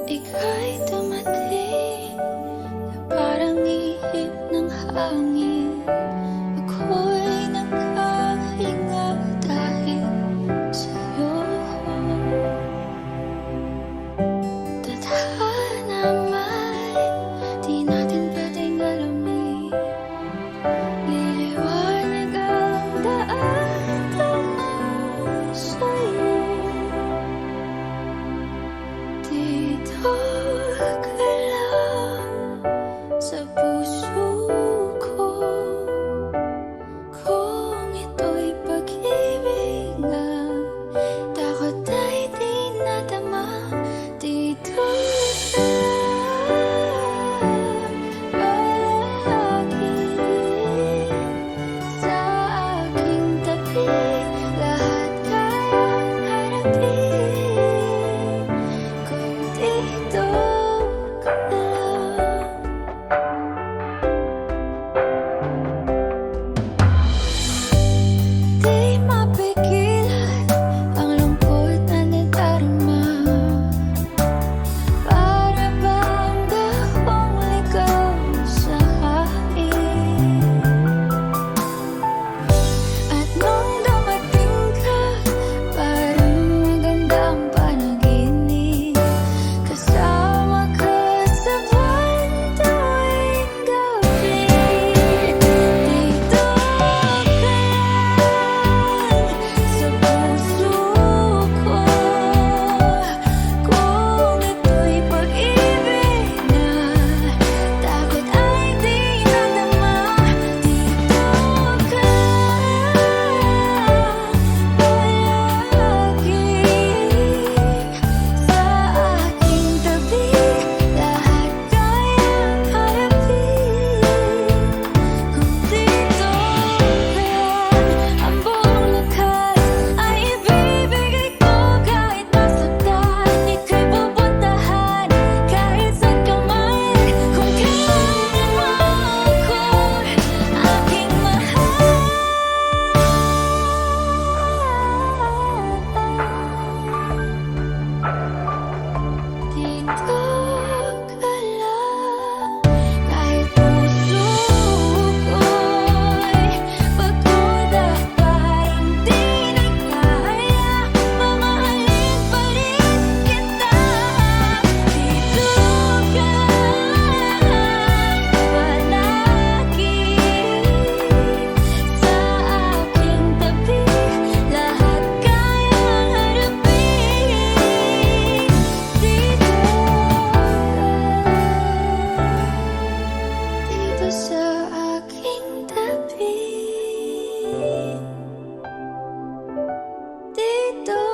Ika'y dumating na parang ihip ng hangin. Ako'y nagkahinga dahil sa'yo. Tadhana man, di natin pwedeng alamin. Liliwanag ang daan tungo sa'yo. Dito ka lang sa puso ko. Kung ito'y pag-ibig nga, takot ay di nadama. Dito ka lang palagi sa aking tabi. Lahat kayang harapin kung dito ka lang. Di mapigilan ang lungkot na nadarama. Para bang dahong ligaw sa hangin. At nung dumating ka, parang magandang panaginip. Kasama ka sa buwan tuwing gabi. Dito ka lang sa puso ko. Kung ito'y pag-ibig na, takot ay di nadama. Dito ka palagi sa aking tabi. Lahat kayang harapin kung dito ka lang. Ang buong lakas ay ibibigay ko kahit masaktan. Ika'y pupuntahan kahit saan ka man. Kung kailangan mo ako, aking mahal. Dito ka lang kahit puso ko'y pagod at parang di na kaya. Mamahalin pa rin kita. Dito ka lang palagi sa aking tabi. Lahat kayang harapin. Dito sa aking tabi. Dito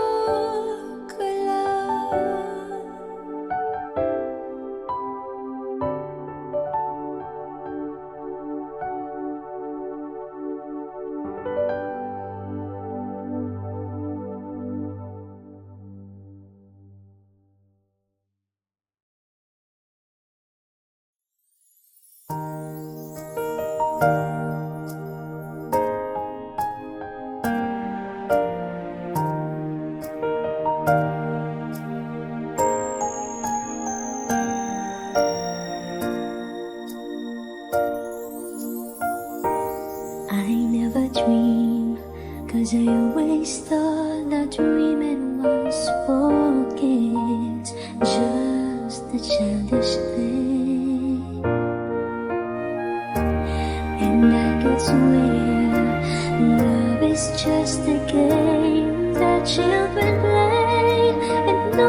ka lang. I never dream, 'cause I always thought that dreaming was for kids, just a childish thing. And I could swear love is just a game that children play, and no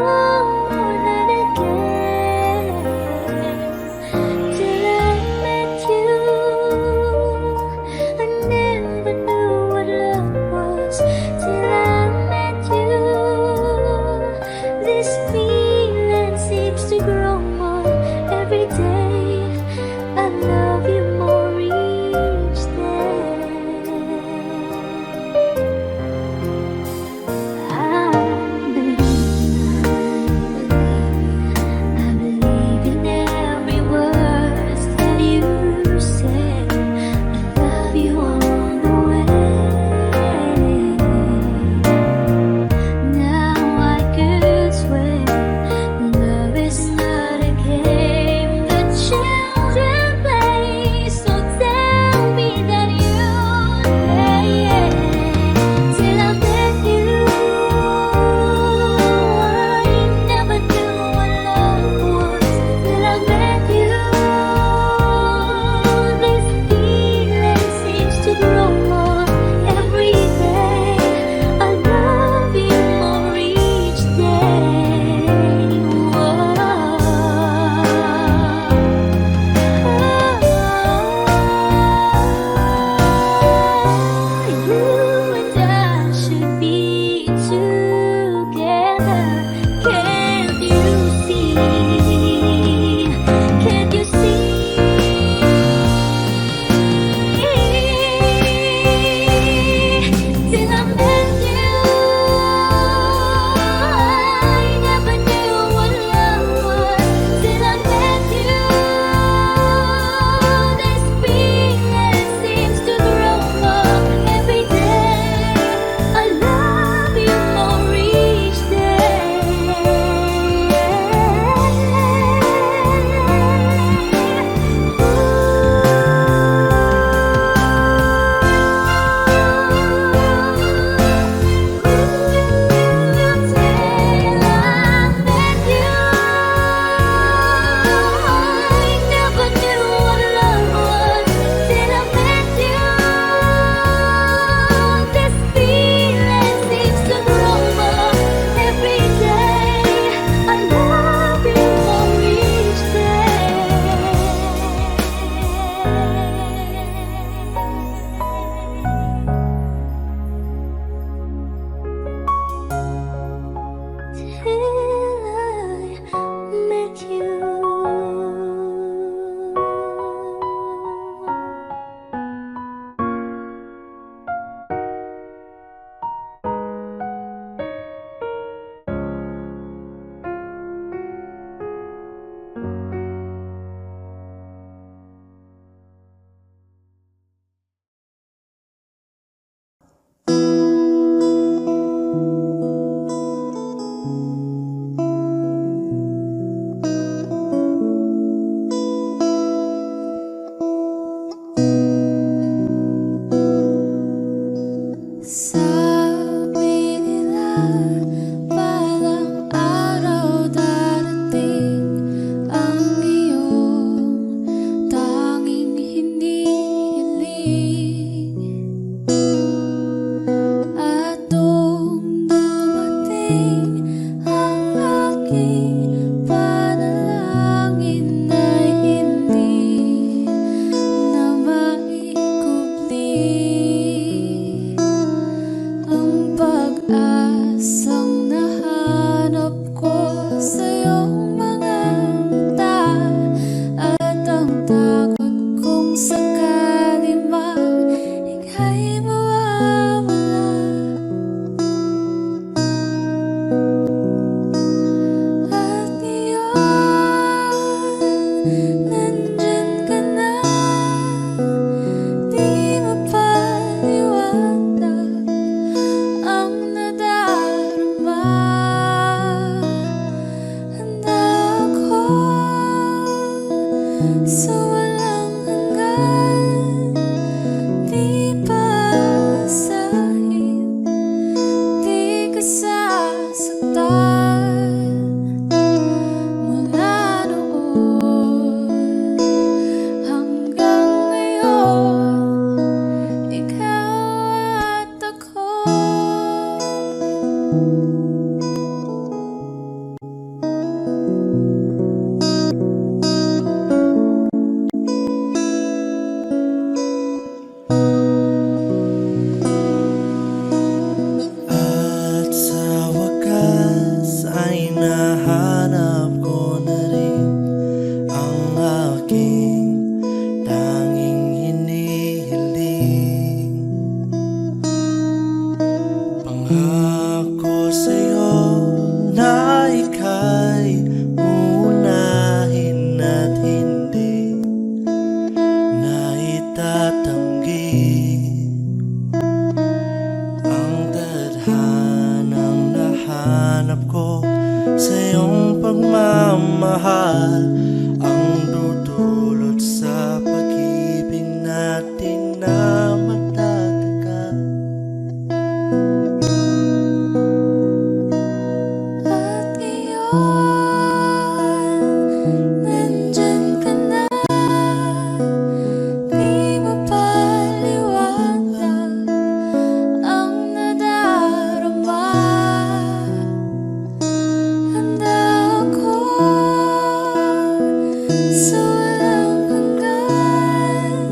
more than a game. Till I met you, I never knew what love was. Till I met you, this feeling seems to grow more hinahanap ko na rin ang aking tanging hinihiling. Pangako sa'yo na ika'y uunahin at hindi na itatanggi ang tadhanang nahanap ko sa iyong pagmamahal, ang dudulot sa pag-ibig natin na matatagal. At ngayon, nandyan ka na. Di mapaliwanag ang nadarama. Handa ako sa walang hanggan.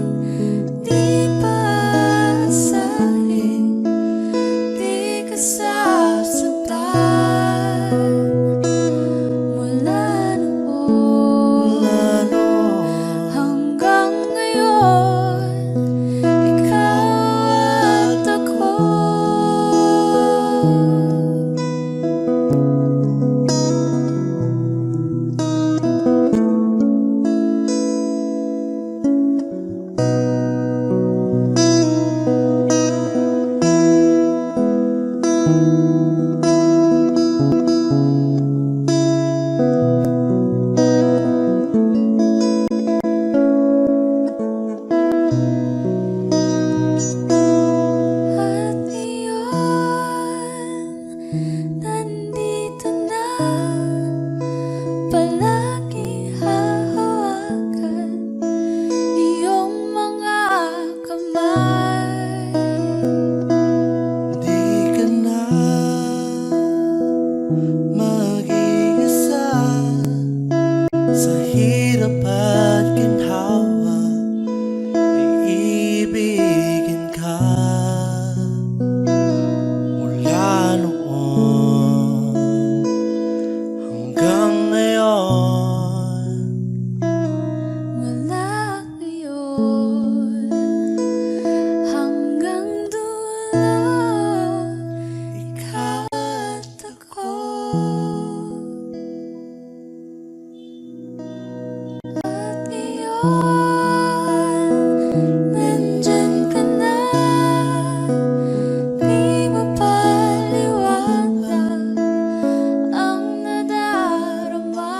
Di paasahin, di ka sasaktan. Mula noon hanggang ngayon, ikaw at ako. At ngayon, nandito na. Palagi hahawakan iyong mga kamay. Di ka na mag-iisa sa hirap at ginhawa, iibigin ka mula noon hanggang ngayon. Mula ngayon hanggang dulo, ikaw at ako. At ngayon, nandyan ka na. Di mapaliwanag ang nadarama.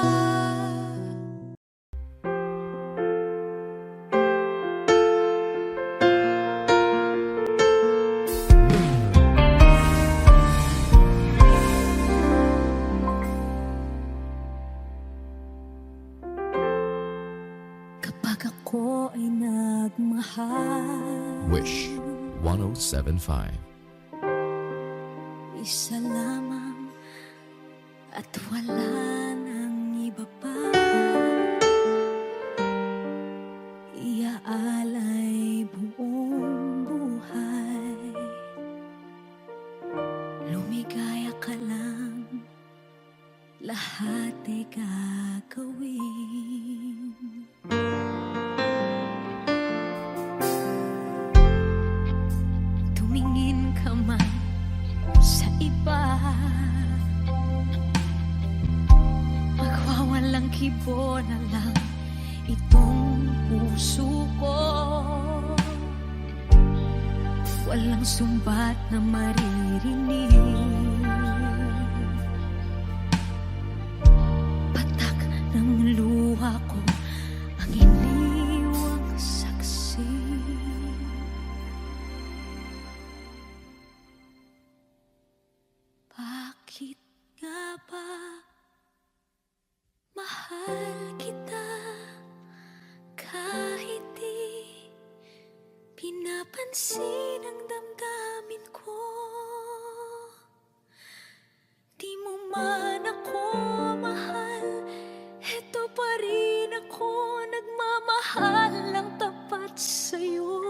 Kapag ako ay nagmahal, Wish 1075. isa lamang at wala nang iba pa. Iaalay buong buhay, lumigaya ka lang, lahat ay gagawin. Tumingin ka man sa iba, magwawalang kibo na lang itong puso ko. Walang sumbat na maririnig, patak ng luha ko ang iniwang saksi. Bakit nga ba mahal kita kahit di pinapansin ang damdamin ko? Di mo man ako mahal, eto pa rin ako nagmamahal ng tapat sa'yo.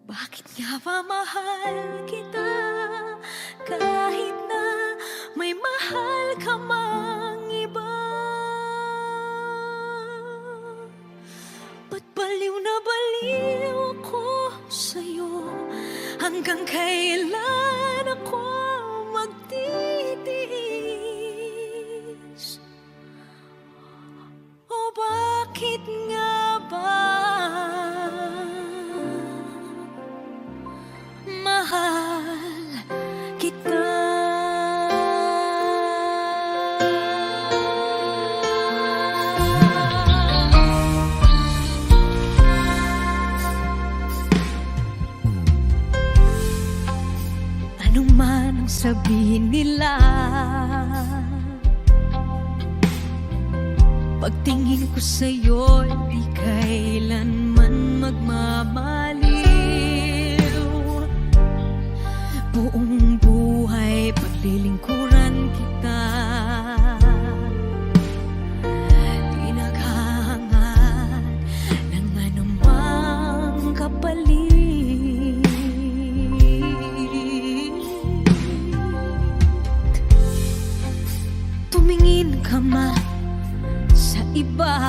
Bakit nga ba mahal kita kahit na may mahal ka mang iba. Ba't baliw na baliw ako sa'yo? Hanggang kailan ako magtitiis? O bakit nga ba mahal kita? Ano man ang sabihin nila, pagtingin ko sa'yo, di kailanman magmamaliw. Buong buhay paglilingkuran kita, di naghahangad ng anumang kapalit. Tumingin ka man sa iba,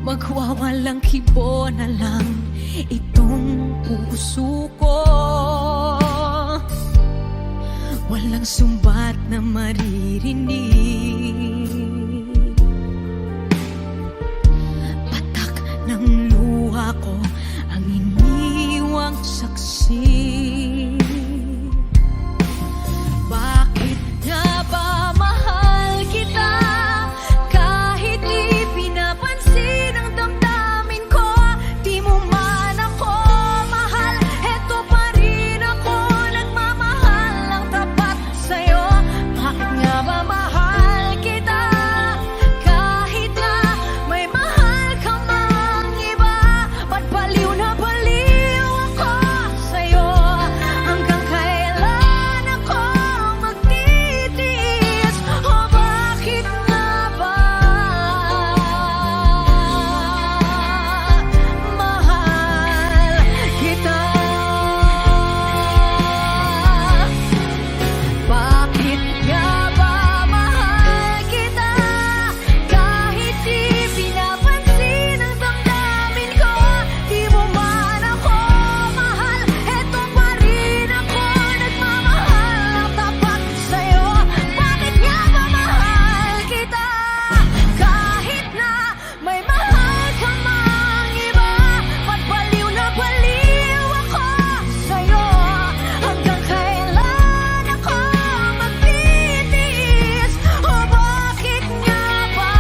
magwawalang kibo na lang itong puso ko. Walang sumbat na maririnig, patak ng luha ko ang iniwang saksi. Bakit nga ba mahal kita? Kahit di pinapansin ang damdamin ko, di mo man ako mahal, eto pa rin ako nagmamahal ng tapat sa'yo. Bakit nga ba mahal kita? Kahit na may mahal ka mang iba, ba't baliw na baliw ako sa'yo? Hanggang kailan ako magtitiis? O bakit nga ba mahal kita? Bakit nga ba mahal kita? Kahit di pinapansin ang damdamin ko, di mo man ako mahal, eto pa rin ako nagmamahal ng tapat sa'yo. Bakit nga ba mahal kita? Kahit na may mahal ka mang iba, ba't baliw na baliw ako sa'yo? Hanggang kailan ako magtitiis? O bakit nga ba?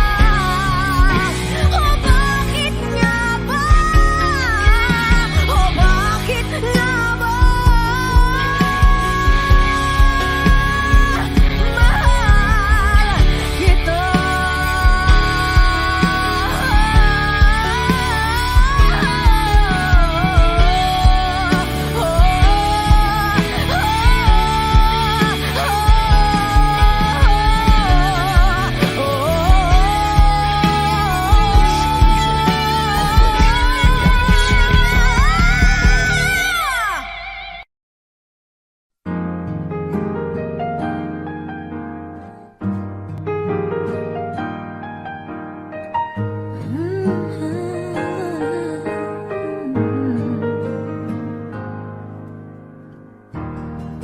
O bakit nga ba? O bakit nga ba? Mahal kita.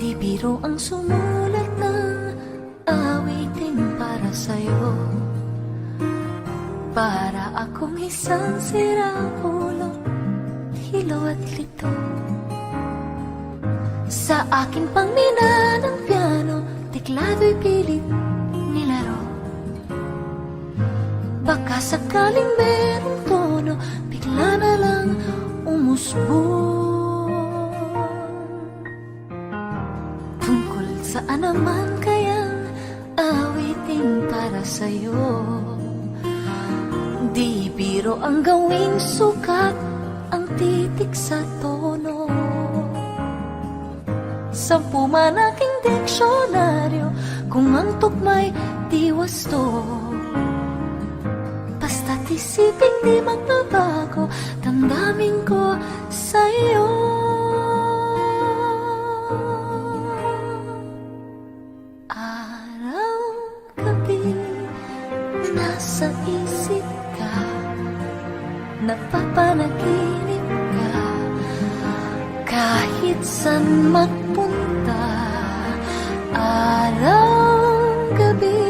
Di biro ang sumulat ng awitin para sa'yo, para akong isang sirang-ulo, hilaw at lito. Sa akin pang mina ng piano, teklado'y pilit nilaro. Baka sakaling merong tono, bigla na lang umusbong. Tungkol saan naman kayang awitin para sa'yo? Di biro ang gawing sukat, ang titik sa tono. 10 man aking diksyonaryo, kung ang tugma'y di wasto. Basta't isipin di magbabago, damdamin ko sa'yo. nasa isip ka, napapanaginip ka, kahit saan magpunta, araw, gabi,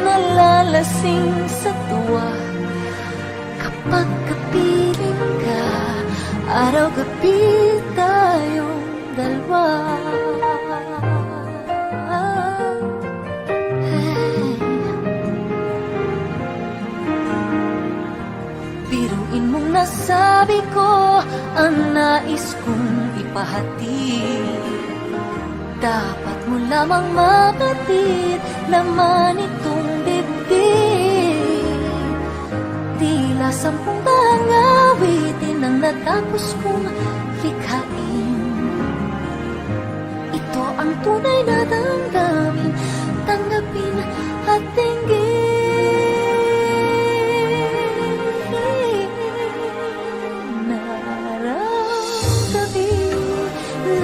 nalalasing sa tuwa. Kapag kapiling ka, araw-gabi tayong dalawa. Hey. Biruin mong nasabi ko ang nais kong ipahatid. Dapat mo lamang mapatid, laman itong bibig. Tila 10 daang awitin ang natapos kong likhain. Ito ang tunay na damdamin, tanggapin at tinggin. Nararamdamin,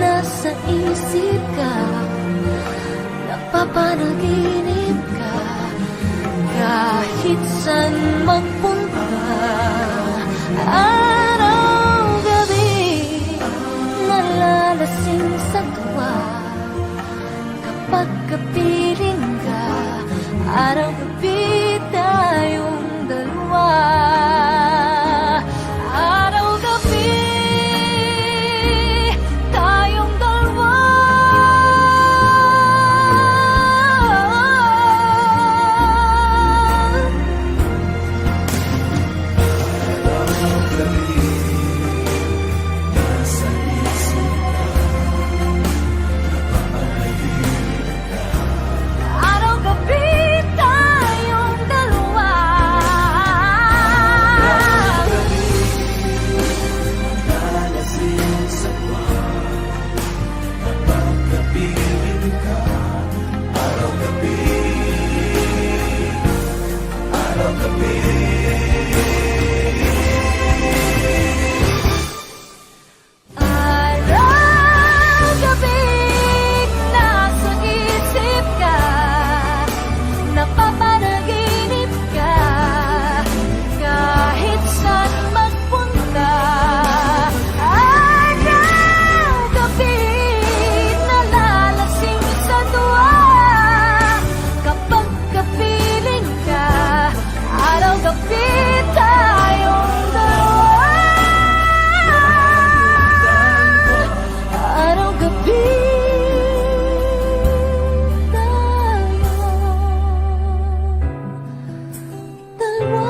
nasa isip ka, napapanaginip ka, kahit saan magpunta, araw-gabi, nalalasing sa tuwa. Kapag kapiling ka, araw-gabi tayong dalawa. Araw-gabi tayong dalawa. Araw-gabi tayong dalawa. Araw-gabi, nasa isip ka, napapanaginip ka, kahit saan magpunta. Araw-gabi, nalalasing sa tuwa. Kapag kapiling ka, araw-gabi tayong dalawa. Araw-gabi tayong dalawa.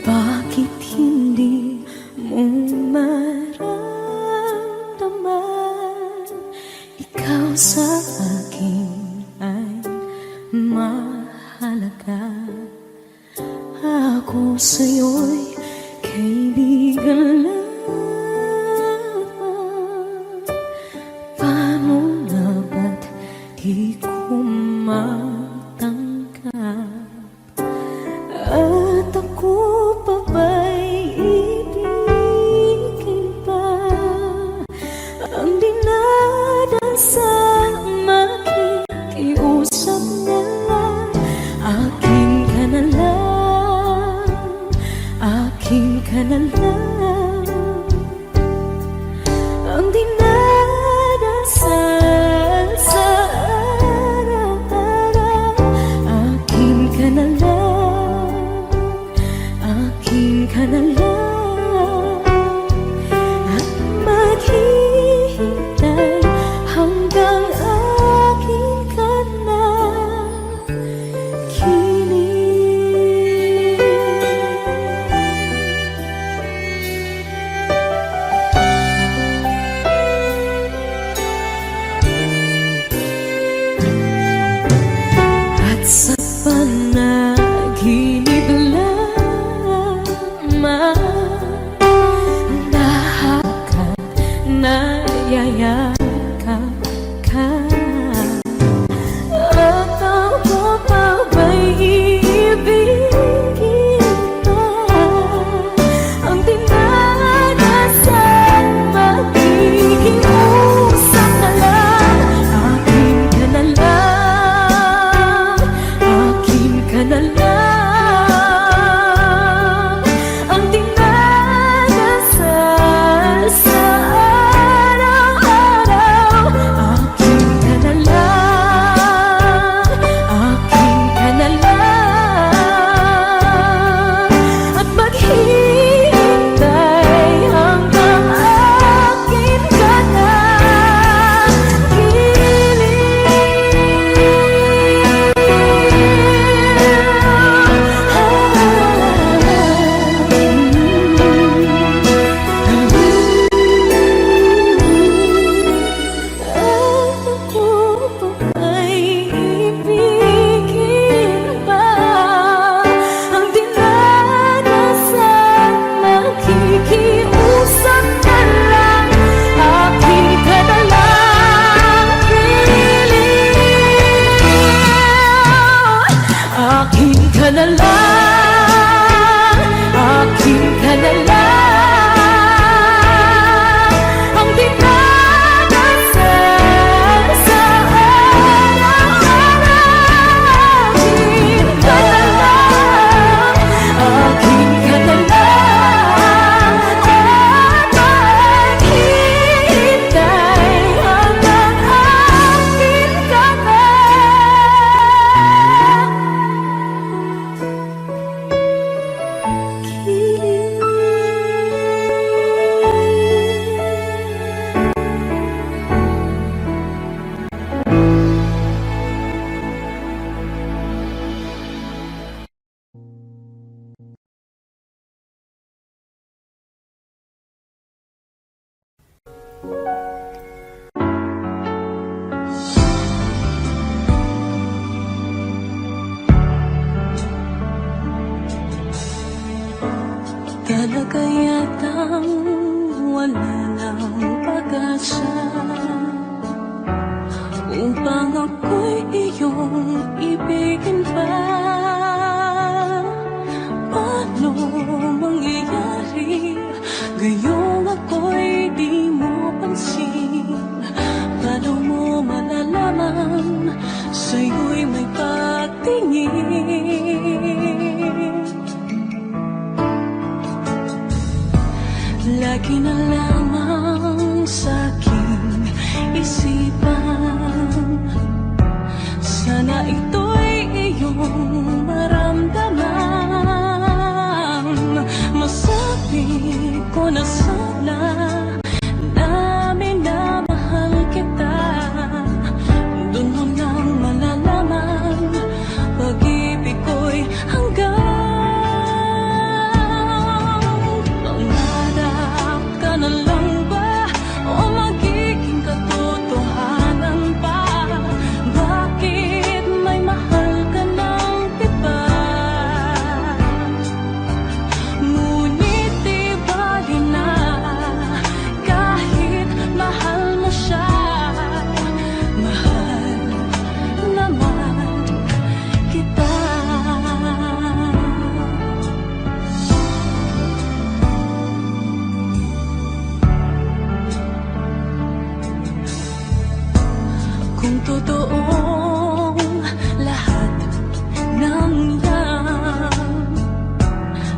Bakit hindi mo maramdaman? Ikaw sa akin ay mahalaga. Ako sa'yo'y kaibigan lang. Paano na ba't di ko matanggap? At ako pa ba'y ibigin Sa panaginip lamang Nahakot, nayayakap ka At ako pa ba'y iibigin pa Ang dinadasan makikiusap na lang Akin ka na lang Akin ka na lang Ang dinadasal sa araw-araw Akin ka na lang Akin ka na lang At maghihintay hanggang akin ka na Ako pa ba'y ibigin pa Ang dinadasan makikiusap na lang Akin ka na lang Akin ka na lang Akin ka na lang Ang dinadasal sa araw-araw Akin ka na lang Akin ka na lang At maghihintay hanggang akin ka na Talaga yatang wala ng pag-asa Upang ako'y iyong ibigin pa Paano mangyayari Gayong ako'y di mo pansin Paano mo malalaman Sa'yo'y may pagtingin Lagi na lamang sa'king isipan Sana ito'y iyong maramdaman Masabi ko na sana na minamahal kita Doon mo lang malalaman Pag-ibig ko'y hanggang pangarap ka na lang ba o magiging katotohanan pa Bakit may mahal ka ng iba Ngunit di bali na kahit mahal mo siya Mahal naman kita Kung totoong lahat ng yan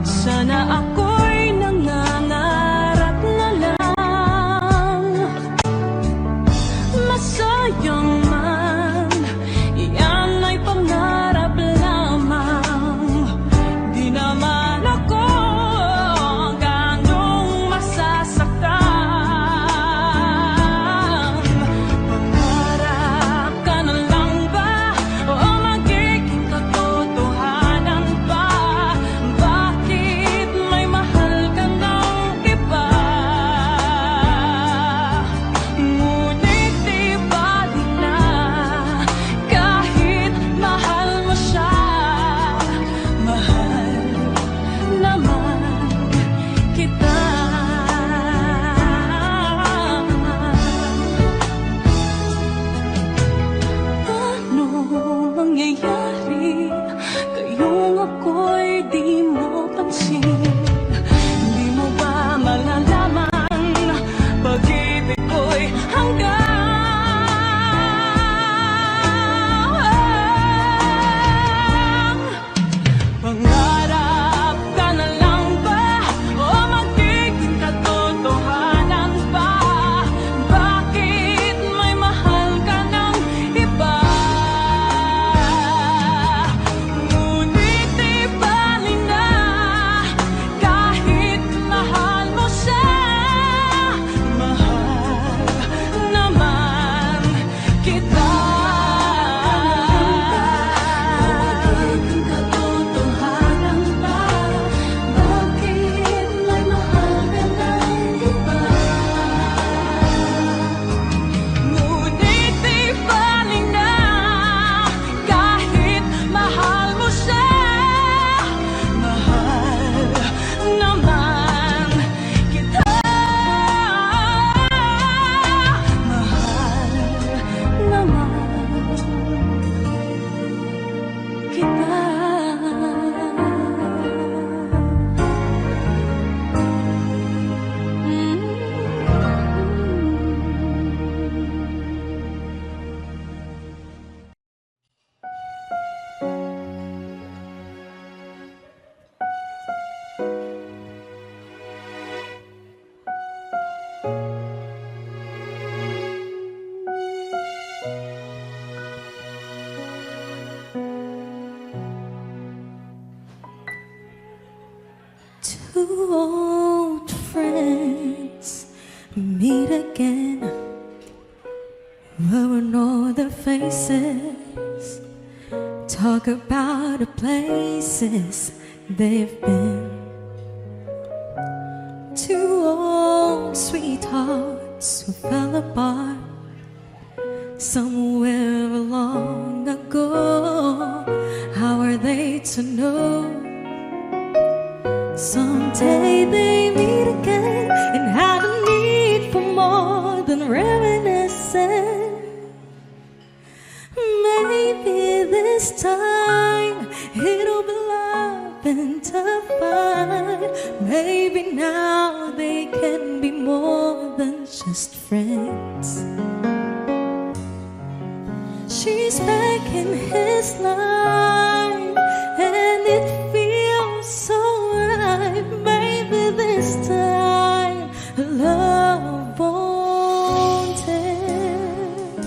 Sana ako'y nangangarap na lang Masayang man, yan ay pangarap lamang Di naman ako ganong masasaktan Pangarap ka na lang meet again, we'll know the faces, talk about the places they've been. Two old sweethearts who fell apart somewhere long ago. How are they to know? Someday they meet again and have a need for more than reminiscing. Maybe this time it'll be love and divine. Maybe now they can be more than just friends. She's back in his life and it feels so right. Maybe this time love won't end.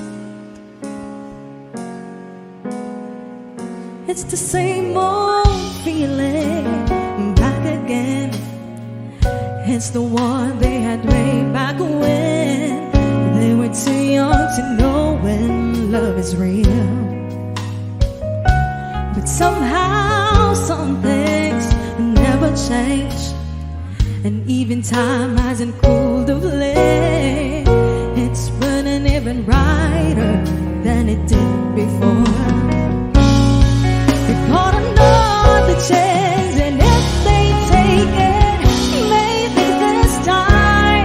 It's the same old feeling back again. It's the one they had way back when they were too young to know when love is real. But somehow some things never change, and even time hasn't cooled the flame. It's burning even brighter than it did before. They got another chance, and if they take it, maybe this time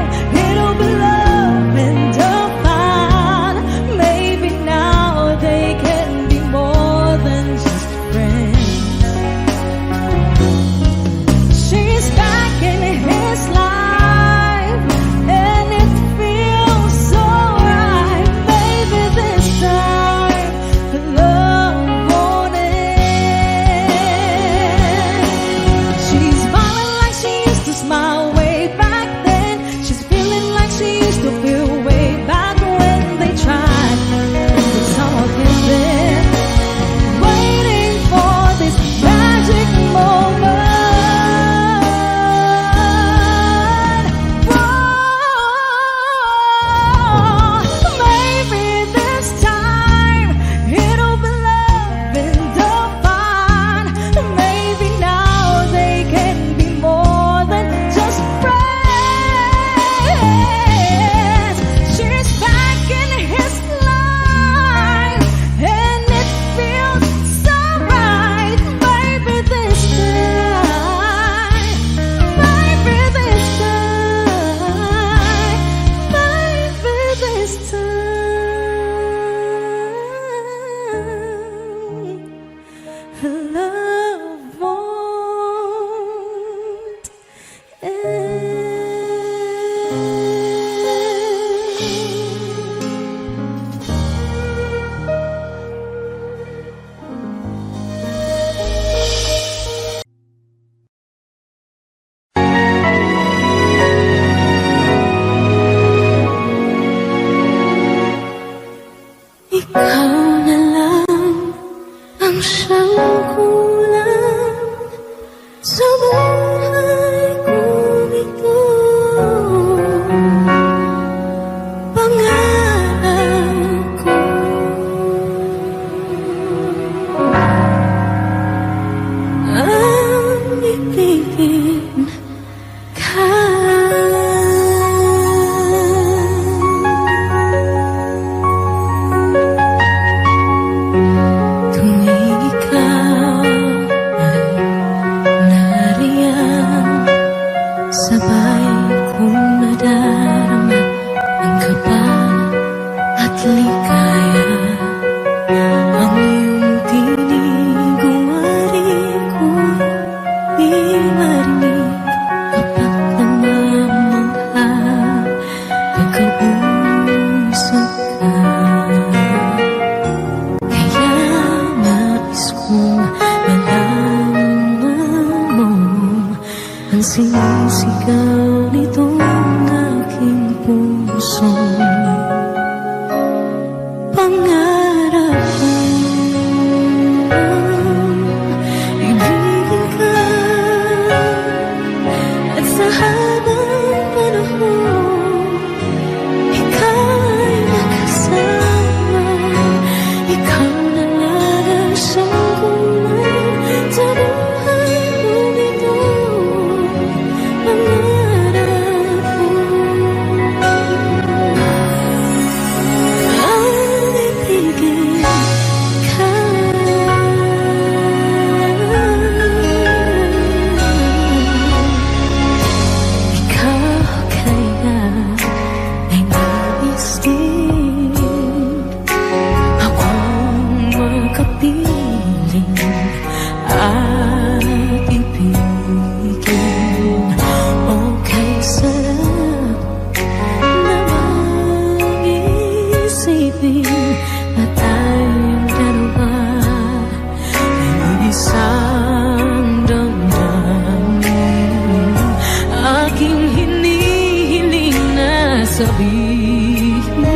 sabihin mo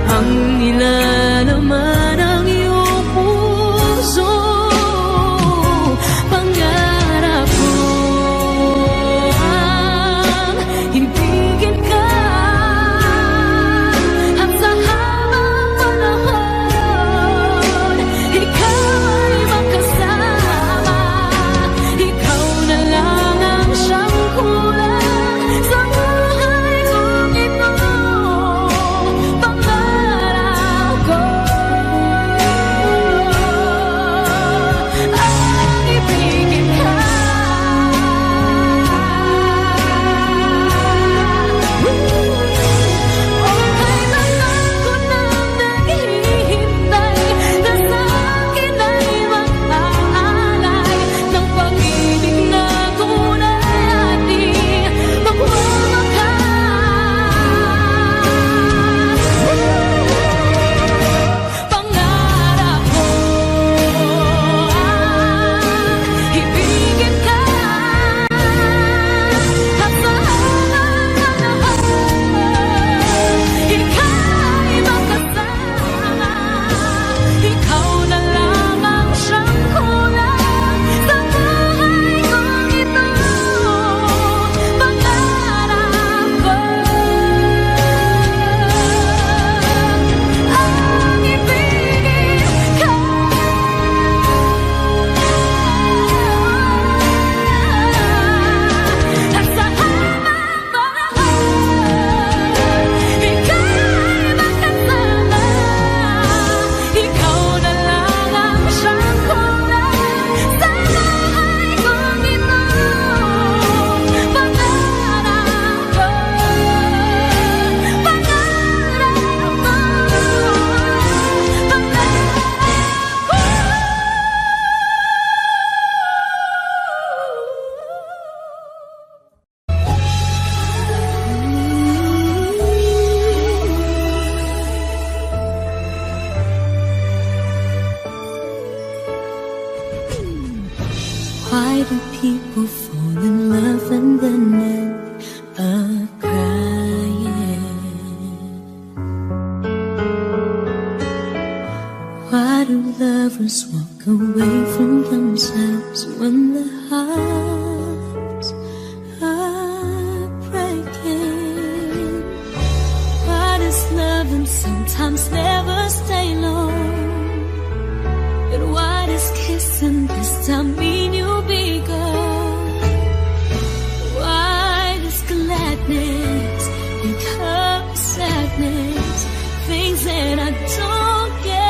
ang nilalaman ng iyong puso. Pangarap ko ang ibigin ka at sa habang panahon ikaw ay makasama. Ikaw na lang ang siyang kulang sa buhay kong ito. Pangarap ko ang ibigin ka. O kailangan ko nang naghihintay na sa akin ay mag-aalay ng pag-ibig na tunay at di magwawakas. Pangarap ko ang ibigin ka at sa habang panahon ikaw ay makasama. Ikaw na lang ang siyang kulang sa buhay kong ito. Pangarap ko ang ibigin ka at sa habang panahon ikaw ay makasama. Ikaw na lang ang siyang kulang sa buhay kong ito. Pangarap ko, why do people fall in love and then end up crying? Why do lovers walk away from themselves when their hearts are breaking? Why does loving sometimes never stay long? But why does kissing this time mean you'll be gone? Why does gladness become sadness? Things that I don't get.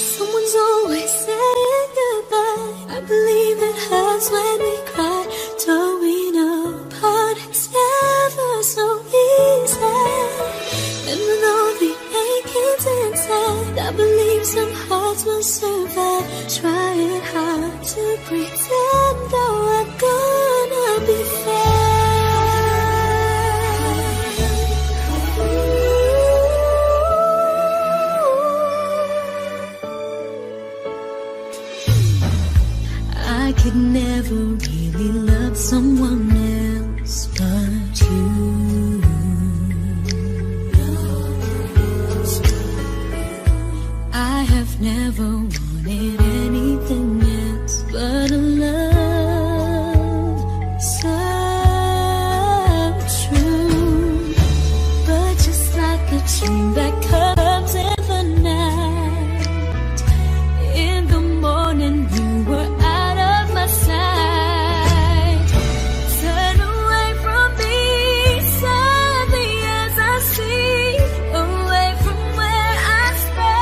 Someone's always saying goodbye. I believe it hurts when we cry. Towing apart, it's never so easy. And with all the achings inside, I believe some hearts will survive. Trying hard to pretend that we're gonna be fair. I could never really love someone else but you. I have never wanted anything else but a love so true. But just like a dream that comes in the night, in the morning you were out of my sight. Turn away from me, sadly as I see, away from where I stand.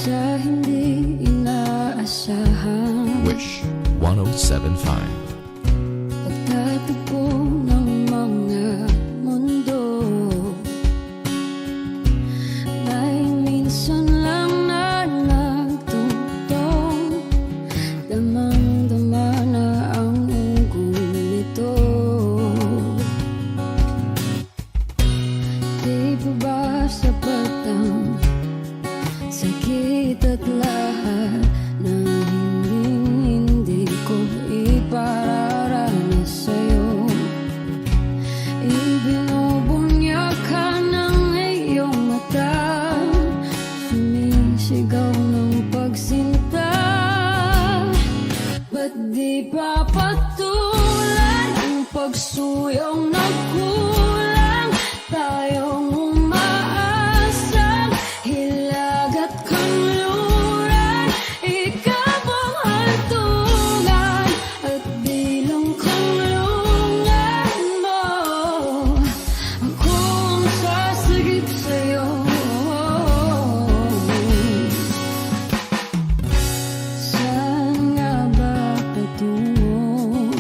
sa hindi inaasahan. Wish 1075. Pagtatagpo ng mga mundo, may minsan lang na nagtutong, damang-dama na ang ugol nito. Di ba ba sapat ang sakit at lahat na hindi ko ipararanas sa'yo? Ibinubunyag ka ng iyong mata, sumisigaw ng pagsinta. Ba't di pa patulan ang pagsuyong nagkulang? Tayong umaasang hilag at kanluran, ikaw ang hantungan at bilang kanlungan mo. Akong sasagip sa'yo. Saan nga ba patungo?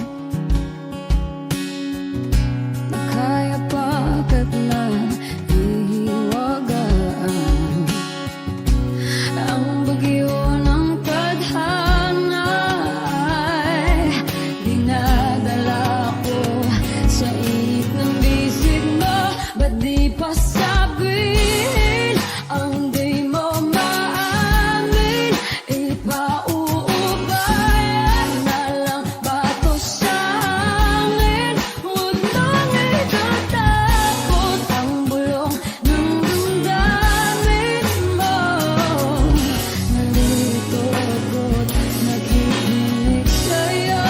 Nakaya pagkat na ihiwagaan ang bagyo ng tadhana ay dinadala ko sa init ng bisig mo. Ba't di pa sabihin ang di mo maamin? Ipauubayan na lang ba to sa akin? Huwag nang ikatakot ang bulong ng damdamin mo. Nalito ako't nakikinig sa'yo.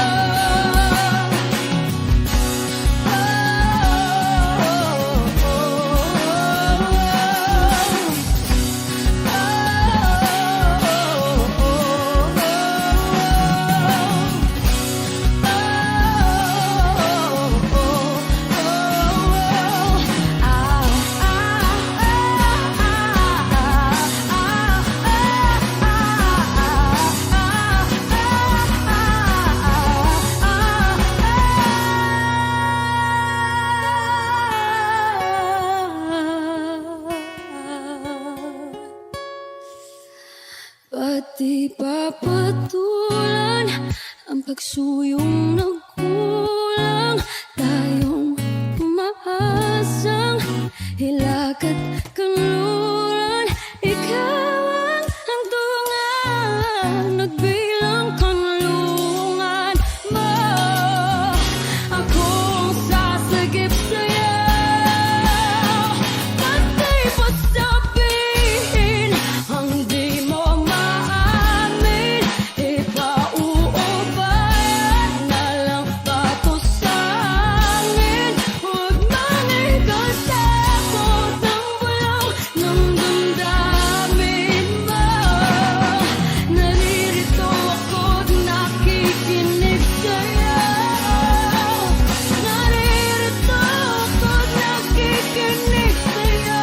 Ba't di pa patulan ang pagsuyong nagkulang? Tayong umaasang hilag at kanluran, ikaw ang hantungan at bilang kanlungan mo. Akong sasagip sa'yo. Ba't di pa sabihin ang di mo maamin? Ipauubayan na lang ba to sa akin? Huwag nang ikatakot ang bulong ng damdamin mo. Naririto ako't nakikinig sa'yo. Naririto ako't nakikinig sa'yo.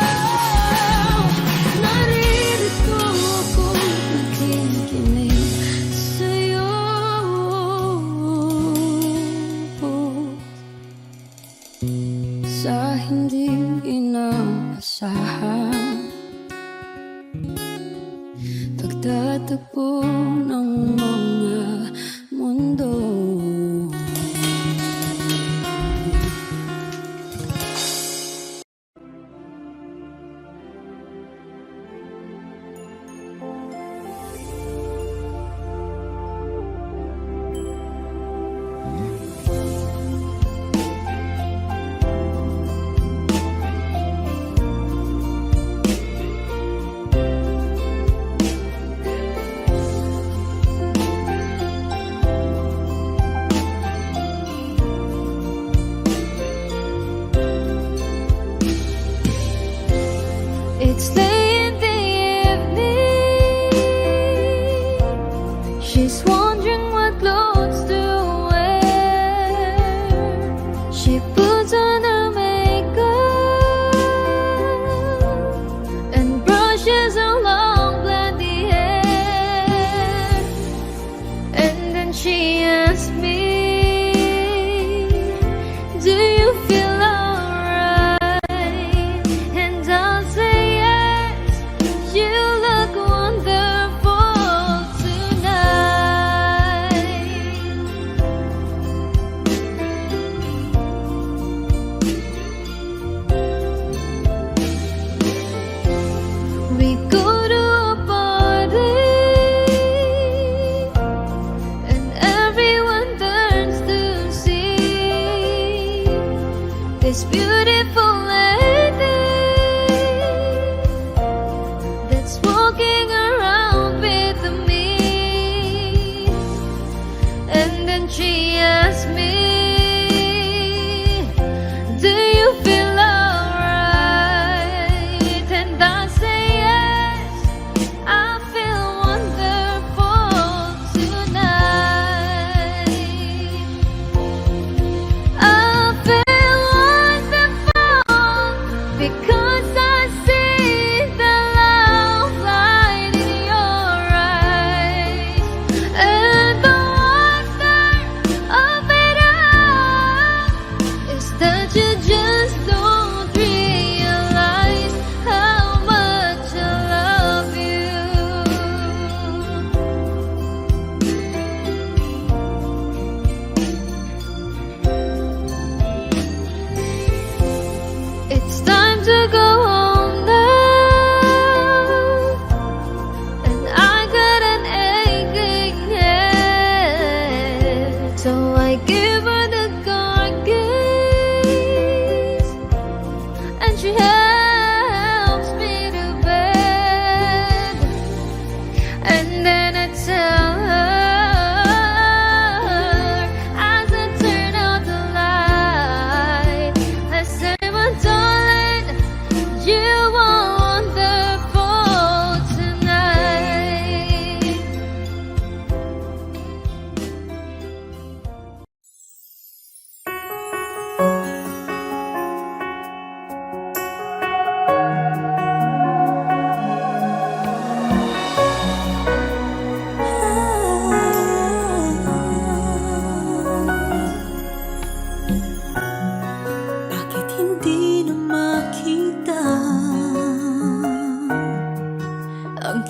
Naririto ako't nakikinig sa'yo. Sa hindi inaasahan, pagtatagpo ng mga mundo. It's late in the evening. She's wondering what clothes to wear. She puts on her makeup and brushes her long blondy hair.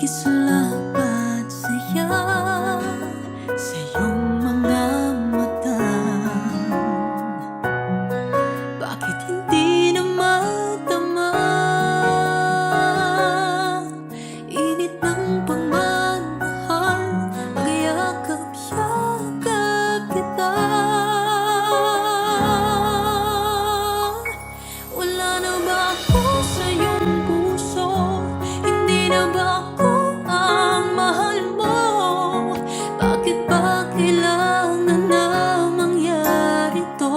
Nakikisalapat saya sa iyong mga mata. Bakit hindi na matama? Init ng pagmamahal, magyakap-yakap kita. Wala na ba ako sa iyong puso? Hindi na ba ako ang mahal mo? Bakit ba kailangan na mangyari to?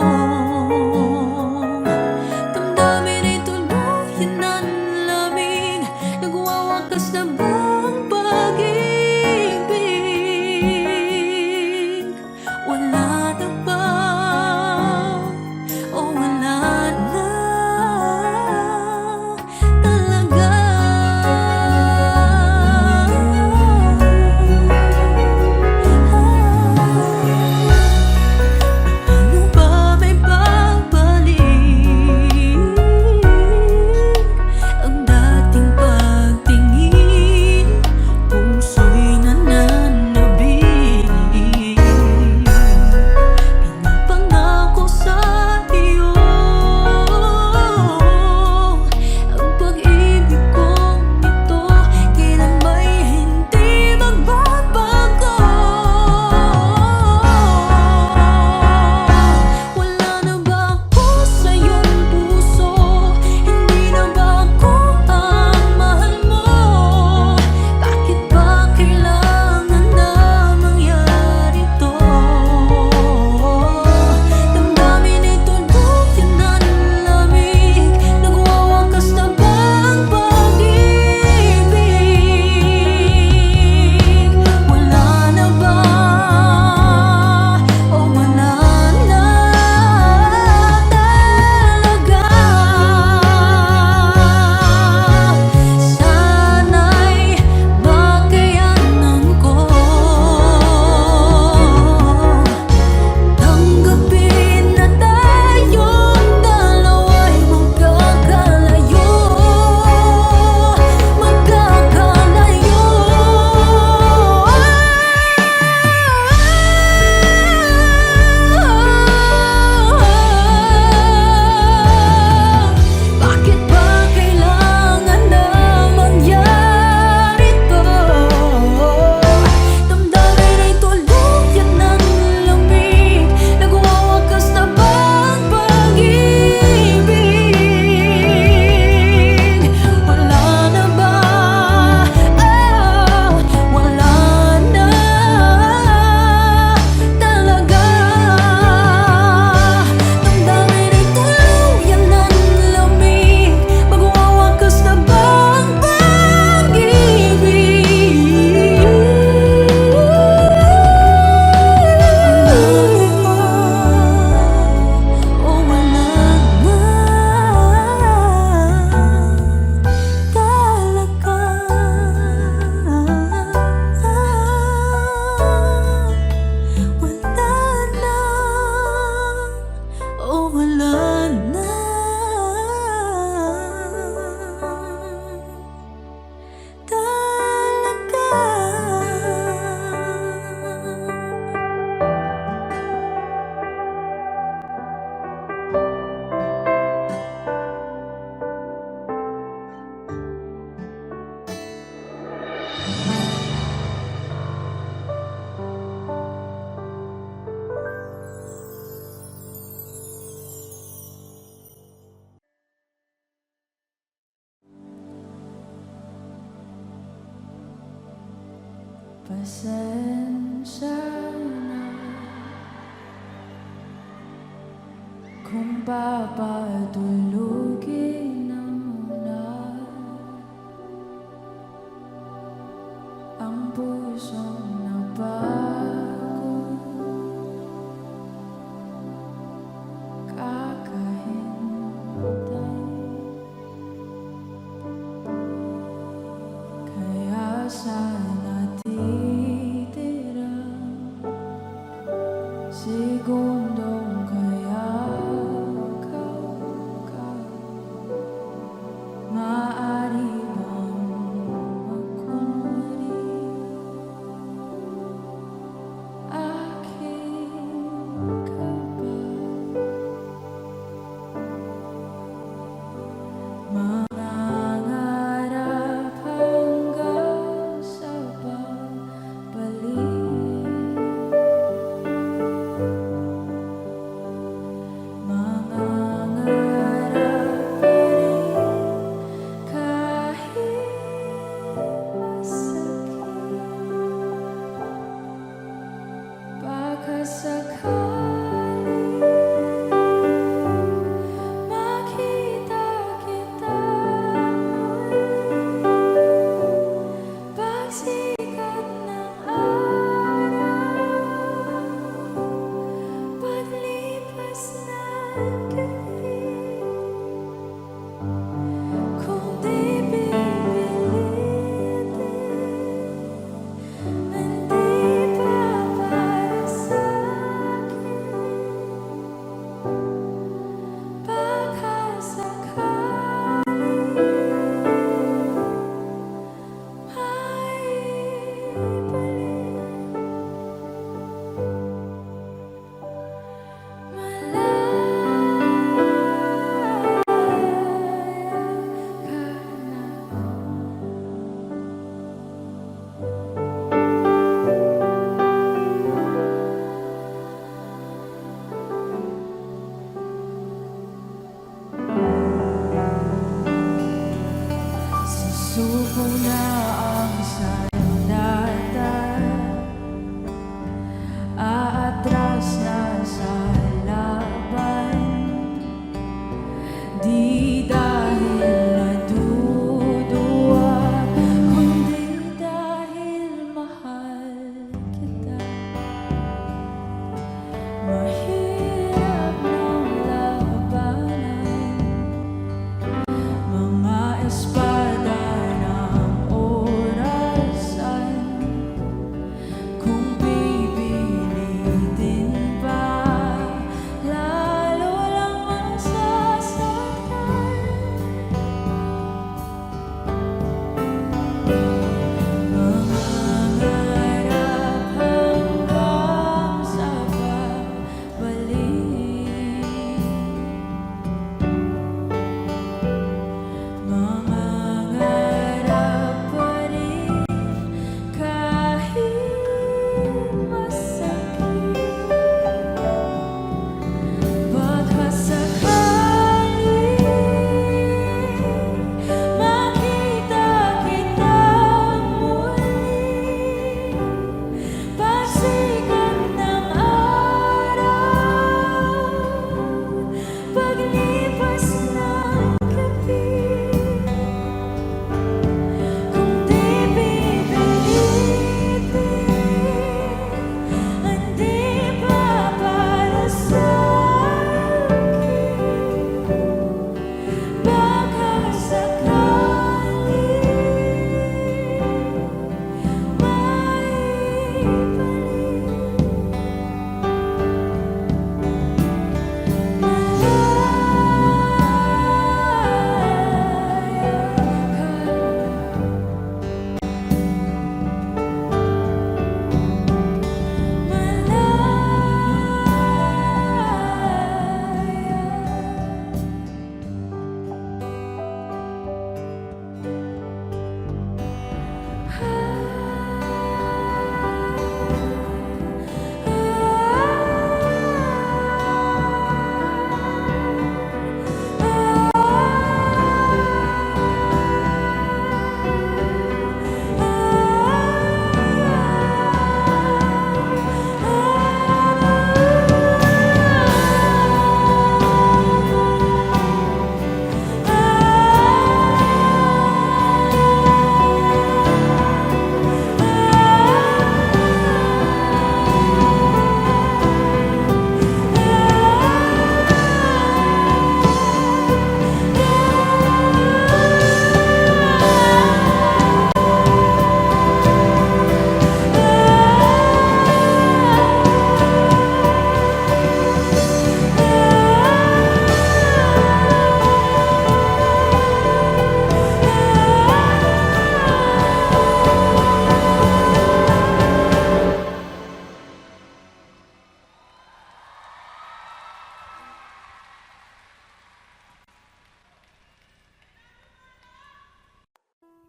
Damdamin ay tuluyan ng lamig. Nagwawakas na ba ang pag-ibig? Wala na ba? O wala na talaga? Ano ba may babalik? Ang dating pagtingin, puso'y nananabig. Pinapangako sa iyo ang pag-ibig kong ito, kailan may hindi magbabago. Wala na ba ako sa iyong puso? Hindi na ba ako ang mahal mo? Bakit ba kailangan na mangyari to? Damdamin ay tuluyan ng lamig. Nagwawakas na ba ang pag-ibig? Wala na ba? O wala na talaga? Sana'y makayanan ko tanggapin na tayong dalawa'y magkakalayo. Bakit ba kailangan na mangyari to? Damdamin ay tuluyan ng lamig. Nagwawakas na ba ang pag-ibig? Wala na ba? Wala na talaga. Damdamin ay tuluyan ng lamig. Magwawakas na ba ang pag-ibig? O wala na talaga? Wala na, o wala na talaga. Pasensya na kung papatulugin na muna ang pusong napagod. Kakahintay, kaya sana titira segundong kaya ka Suko na ang sandata, aatras na sa laban. Di dahil naduduwa, kundi dahil mahal kita. Mahirap ng labanan, mga espada ng orasan. Kung pipilitin pa, lalo lang masasaktan. Mangarap hanggang sa babalik. Mangarap pa rin kahit masakit. Baka sakali makita kita muli, pagsikat ng araw, paglipas ng gabi. Kung di pipilitin, hindi pa para sa'kin. Baka sakali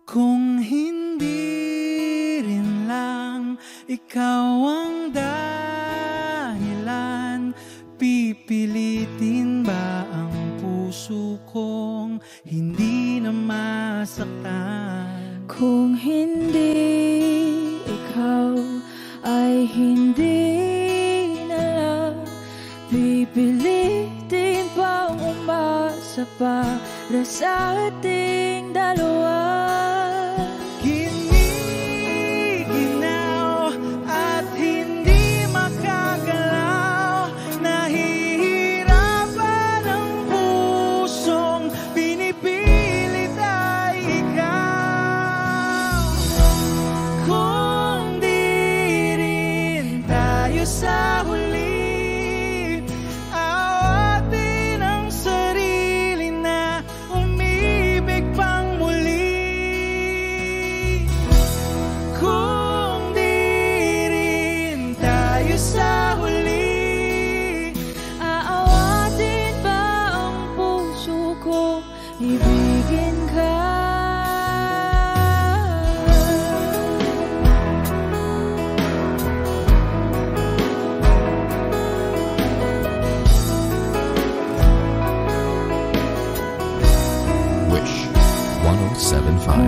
Kung hindi rin lang ikaw ang dahilan, pipilitin ba ang puso kong hindi na masaktan? Kung hindi ikaw ay hindi na lang, pipilitin pang umasa para sa ating dalawa. Giniginaw at hindi makagalaw, nahihirapan ang pusong pinipilit ay ikaw. Kung di rin tayo sa huli, awatin ang sarili na umibig pang muli.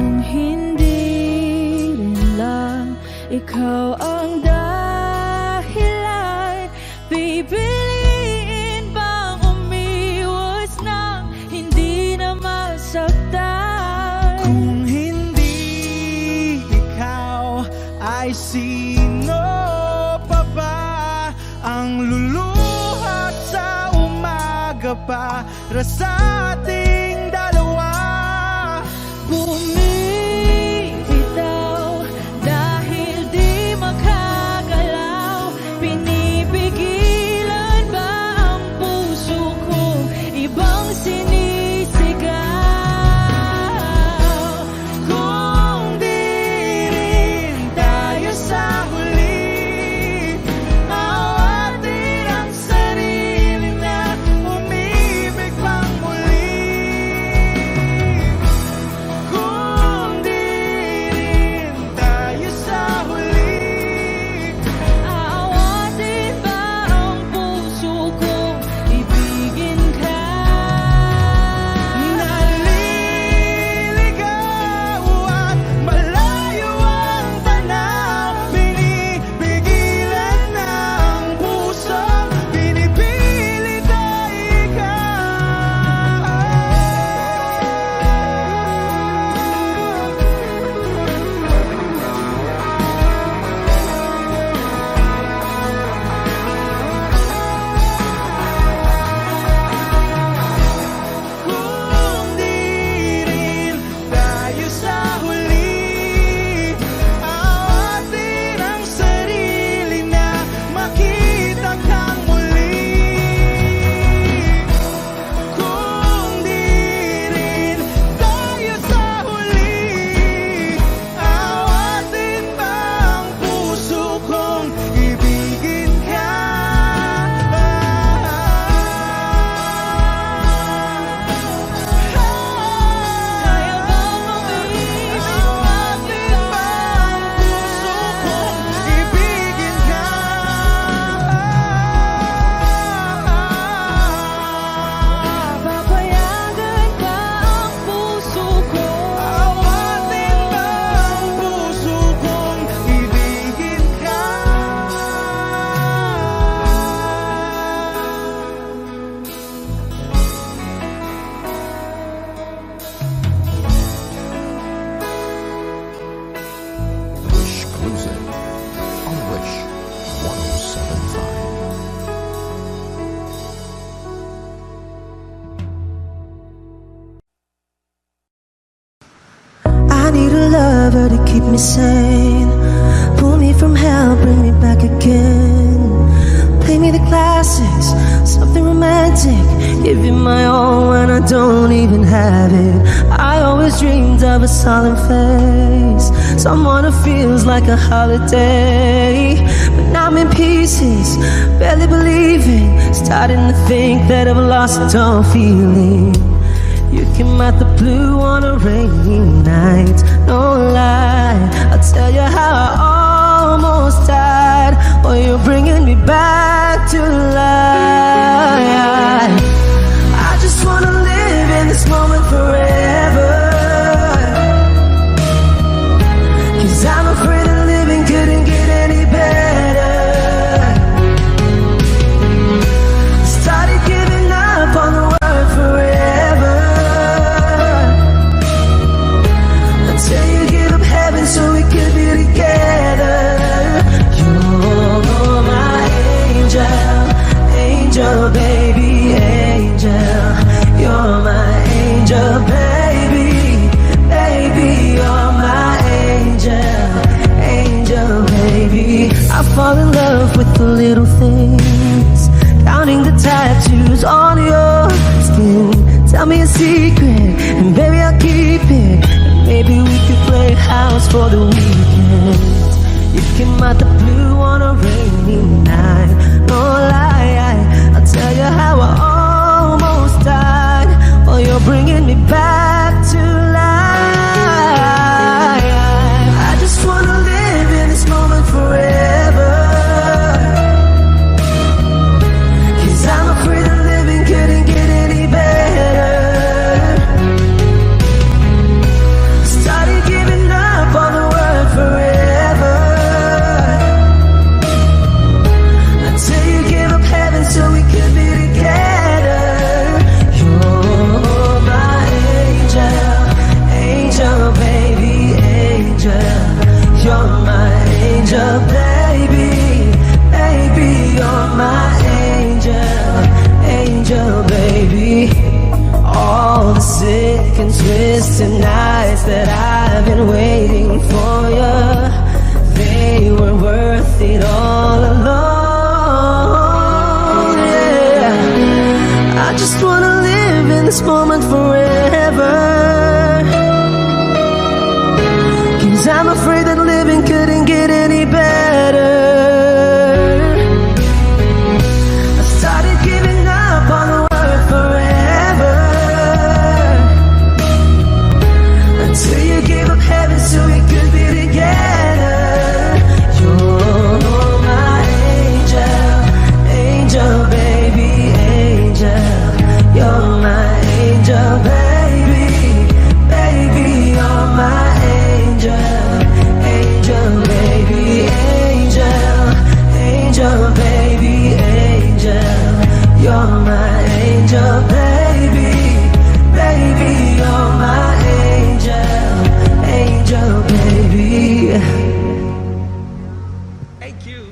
Kung hindi rin lang ikaw ang dahilan, pipiliin bang umiwas nang hindi na masaktan? Kung hindi ikaw, ay sino pa ba ang luluhat sa umaga para sa ating dalawa? Bumibitaw dahil di makagalaw, pinipigilan ba ang puso kong ibang sinisigaw? Kung di rin tayo sa huli, awatin ang sarili na umibig pang muli. Kung di rin tayo sa huli, Aawatin ba ang puso kong ibigin ka? naliligaw at malayo ang tanaw, pinipigilan ng puso, pinipilit ay Kung di rin tayo sa huli, awatin ang sarili na makita kang muli. Kung di rin tayo sa huli, awatin ba ang puso kong ibigin ka? Kaya bang umiwas Awatin ba ang puso kong ibigin ka? Papayagan ba ang puso ko? Awatin ba ang puso kong ibigin ka? Wish Cruising on Wish 1075. I need a lover to keep me sane. Pull me from hell, bring me back again. Play me the classics, something romantic. Give you my all when I don't even have it. I always dreamed of a solemn face, someone who feels like a holiday. But now I'm in pieces, barely believing, starting to think that I've lost all feeling. You came out the blue on a rainy night, no lie. I'll tell you how I almost died. Oh, you're bringing me back to life. I just wanna live in this moment forever, 'cause I'm afraid that living couldn't get any better. Started giving up on the word forever, until you give up heaven so we could be together. You're my angel, angel baby, angel. You're my angel baby, baby. You're my angel, angel baby. I fall in love with the little things, counting the tattoos on your skin. Tell me a secret, and baby I'll keep it. And maybe we could play house for the weekend. You came out the blue on a rainy night, no lie. I'll tell you how I almost died. Oh, you're bringing me back to life. I just wanna live in this moment forever, 'cause I'm afraid that living couldn't get any better. Started I'm afraid that living couldn't get any better. I started giving up on the word forever, until you gave up heaven so we could be together. You're my angel, angel baby, angel. You're my angel baby, baby, you're my angel, angel baby, angel, angel baby, angel. You're my angel baby, baby, you're my angel, angel baby. Thank you.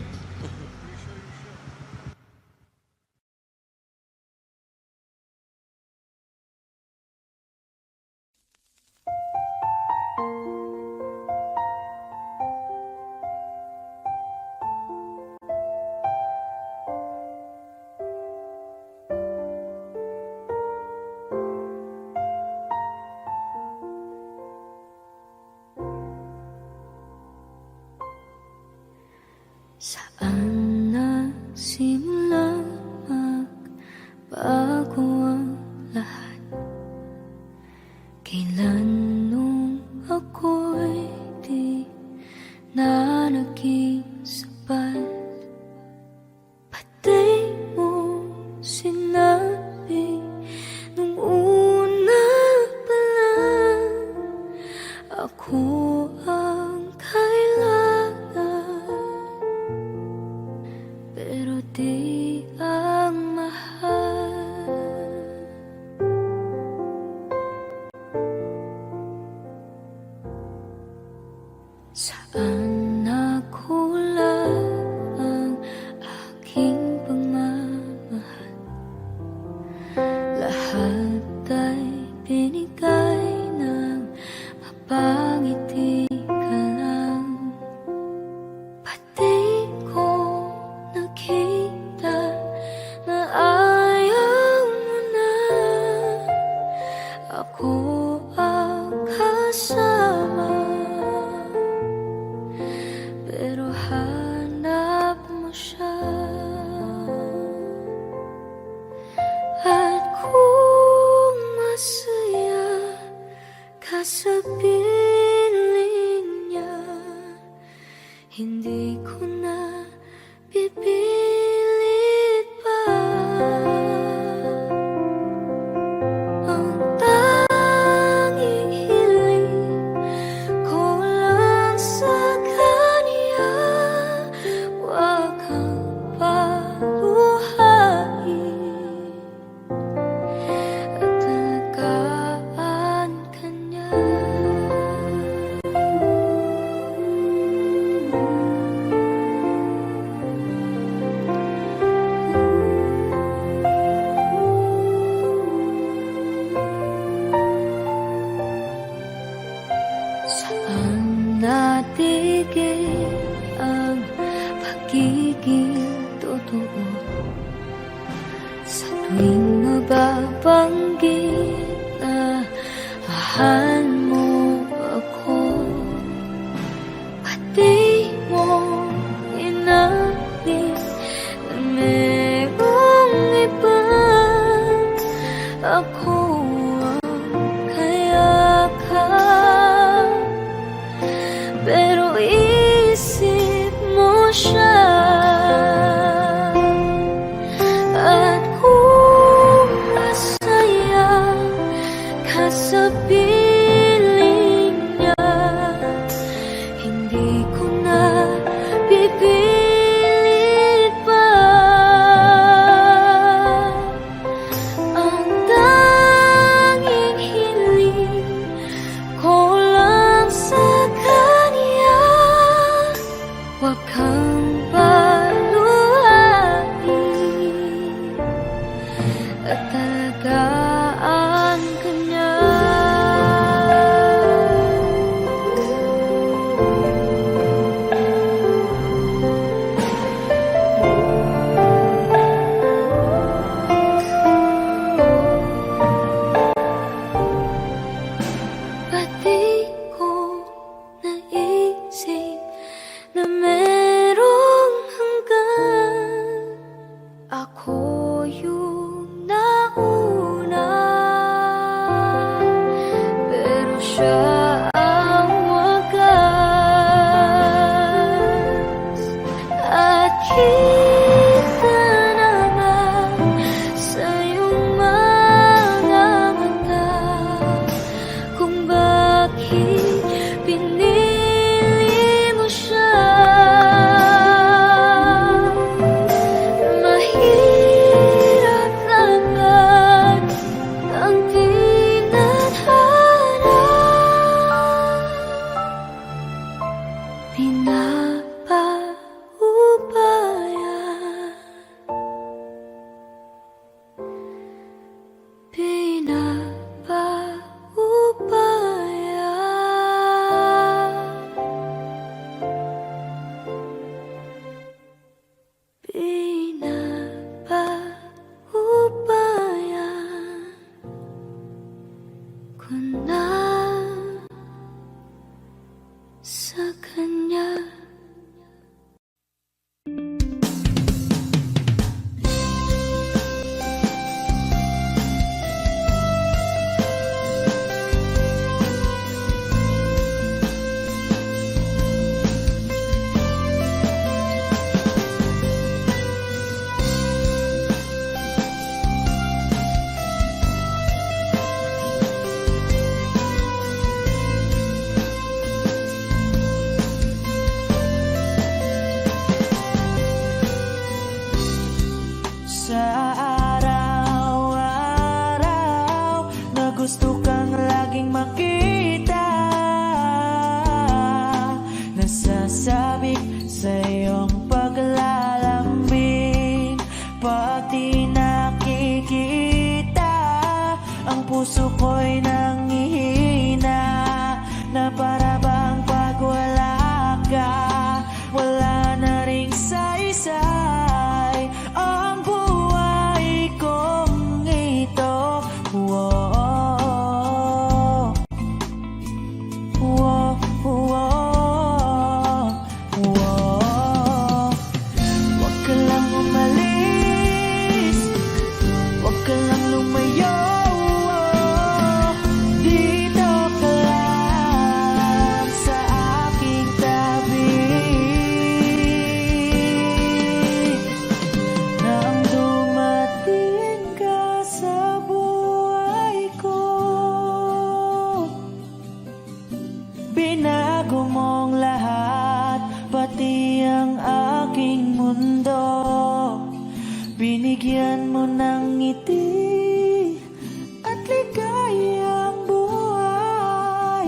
Saan nagsimula magbago ang lahat? Kailan nung ako'y di na naging sapat? Pati mo sinabi nung una pa lang ako ang kailangan, pero di ang mahal. Saan nakulang ang aking pagmamahal? Lahat ay binigay ng mapangiti ka lang. Pati ko nakita na ayaw mo na ako ang kasama, pero hanap mo siya. At kung masaya ka sa piling niya, hindi ko na pipilit pa. Ang tanging hiling ko lang sa kanya, wag kang paluhain at alagaan ka niya. Saan natigil ang pagiging totoo? Sa tuwing mababanggit na mahal mo ako, pati mo inamin na merong iba. Ako ang kayakap, pero isip mo siya. At kung masaya ka sa piling sa kanya. Sa araw-araw na gusto kang laging makita, nasasabik sa iyong paglalambing. Pag di nakikita, ang puso ko'y nangihina, na para bang pag wala ka, wala na ring saysay ang buhay kong ito. Whoa, whoa, whoa, whoa. Huwag ka lang umalis, huwag ka lang lumayo. Dito ka lang sa aking tabi. Nang dumating ka sa buhay ko, binago mong lahat, pati ang aking mundo. Binigyan mo ng ngiti at ligayang buhay.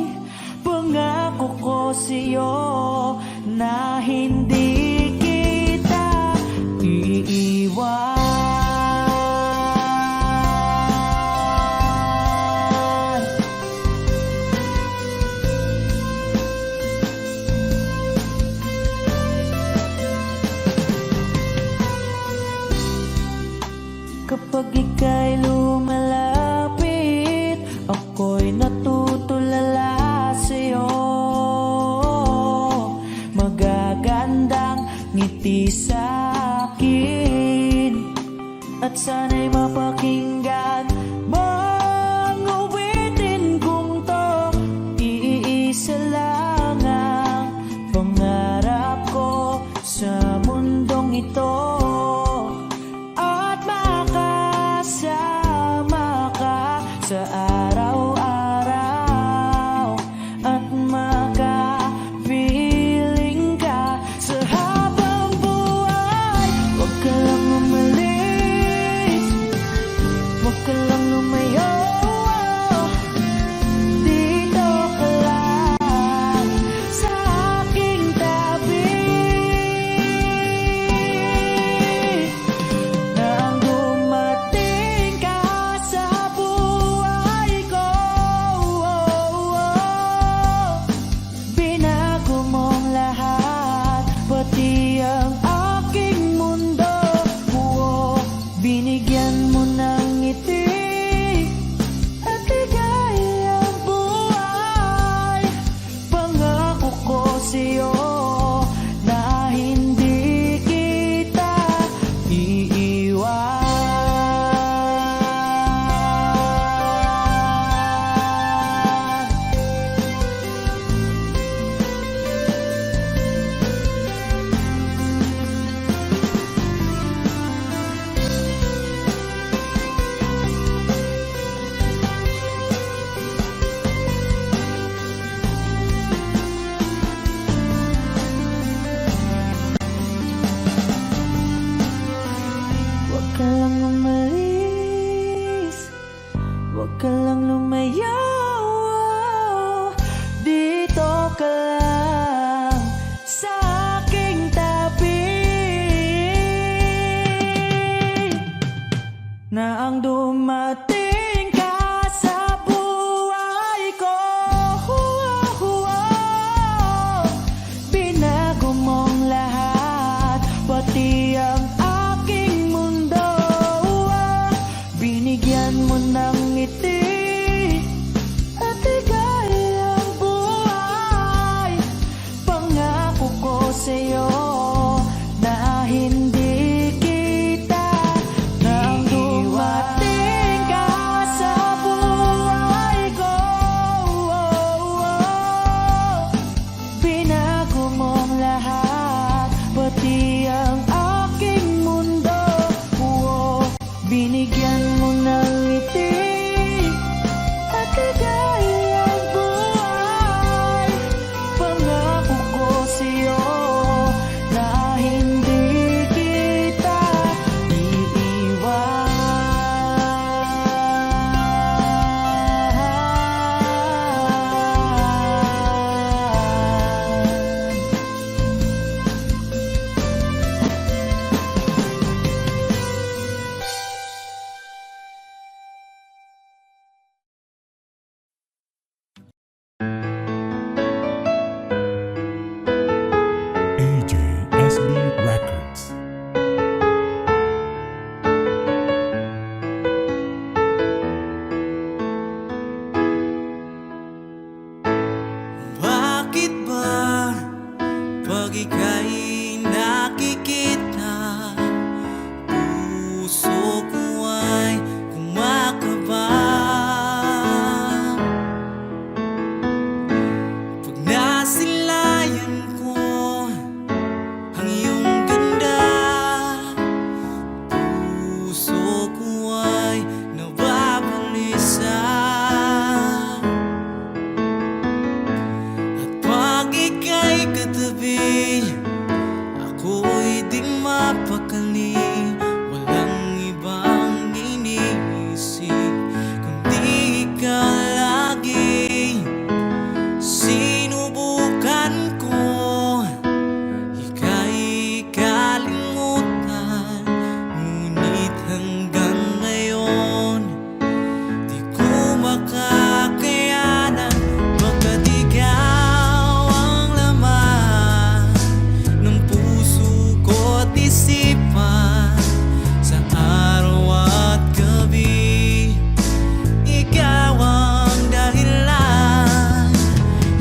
Pangako ko sa'yo na hindi kita iiwan. Kapag ika'y lumalapit, ako'y natutulala sa'yo. Magagandang ngiti sa'kin, at sana'y mapakinggan mong awitin kong to. Iisa lang ang pangarap ko sa mundong ito, at makasama ka sa araw-araw, at makapiling ka sa habang buhay. Huwag ka lang umalis, huwag ka lang lumayo. Dito ka lang sa aking tabi. Nang dumating ka sa buhay ko, binago mong lahat, pati ang aking mundo. Binigyan mo ng ngiti at ligayang buhay. Pangako ko sa'yo na hindi kita iiwan. Huwag ka lang umalis, huwag ka lang lumayo. Dito ka lang sa aking tabi. Na ang dumating ka sa buhay ko, binago mong lahat, pati ang aking mundo. Binigyan mo ng ngiti at ligayang buhay. ika'y nakikita, puso ko ay kumakaba. Pag nasilayan ko ang iyong ganda, puso ko ay nababalisa. At pag ika'y katabi, ako'y di mapakali. Walang ibang iniisip kundi ikaw lagi. Sinubukan ko ika'y kalimutan, ngunit hanggang ngayon di ko makakayanan. Baga't ikaw ang laman ng puso ko't isipan, sa araw at gabi ikaw ang dahilan.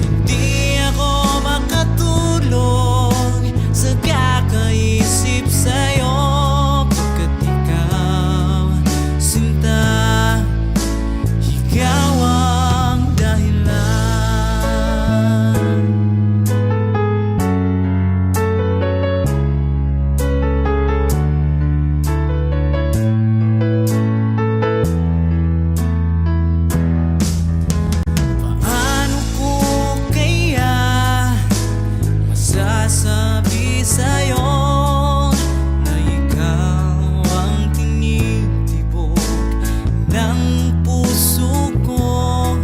Hindi ako makatulog sa kakaisip sa'yo, pagkat ikaw, sinta, ikaw ang dahilan. Paano ko kaya masasabi sa'yo na ikaw ang tinitibok ng puso ko?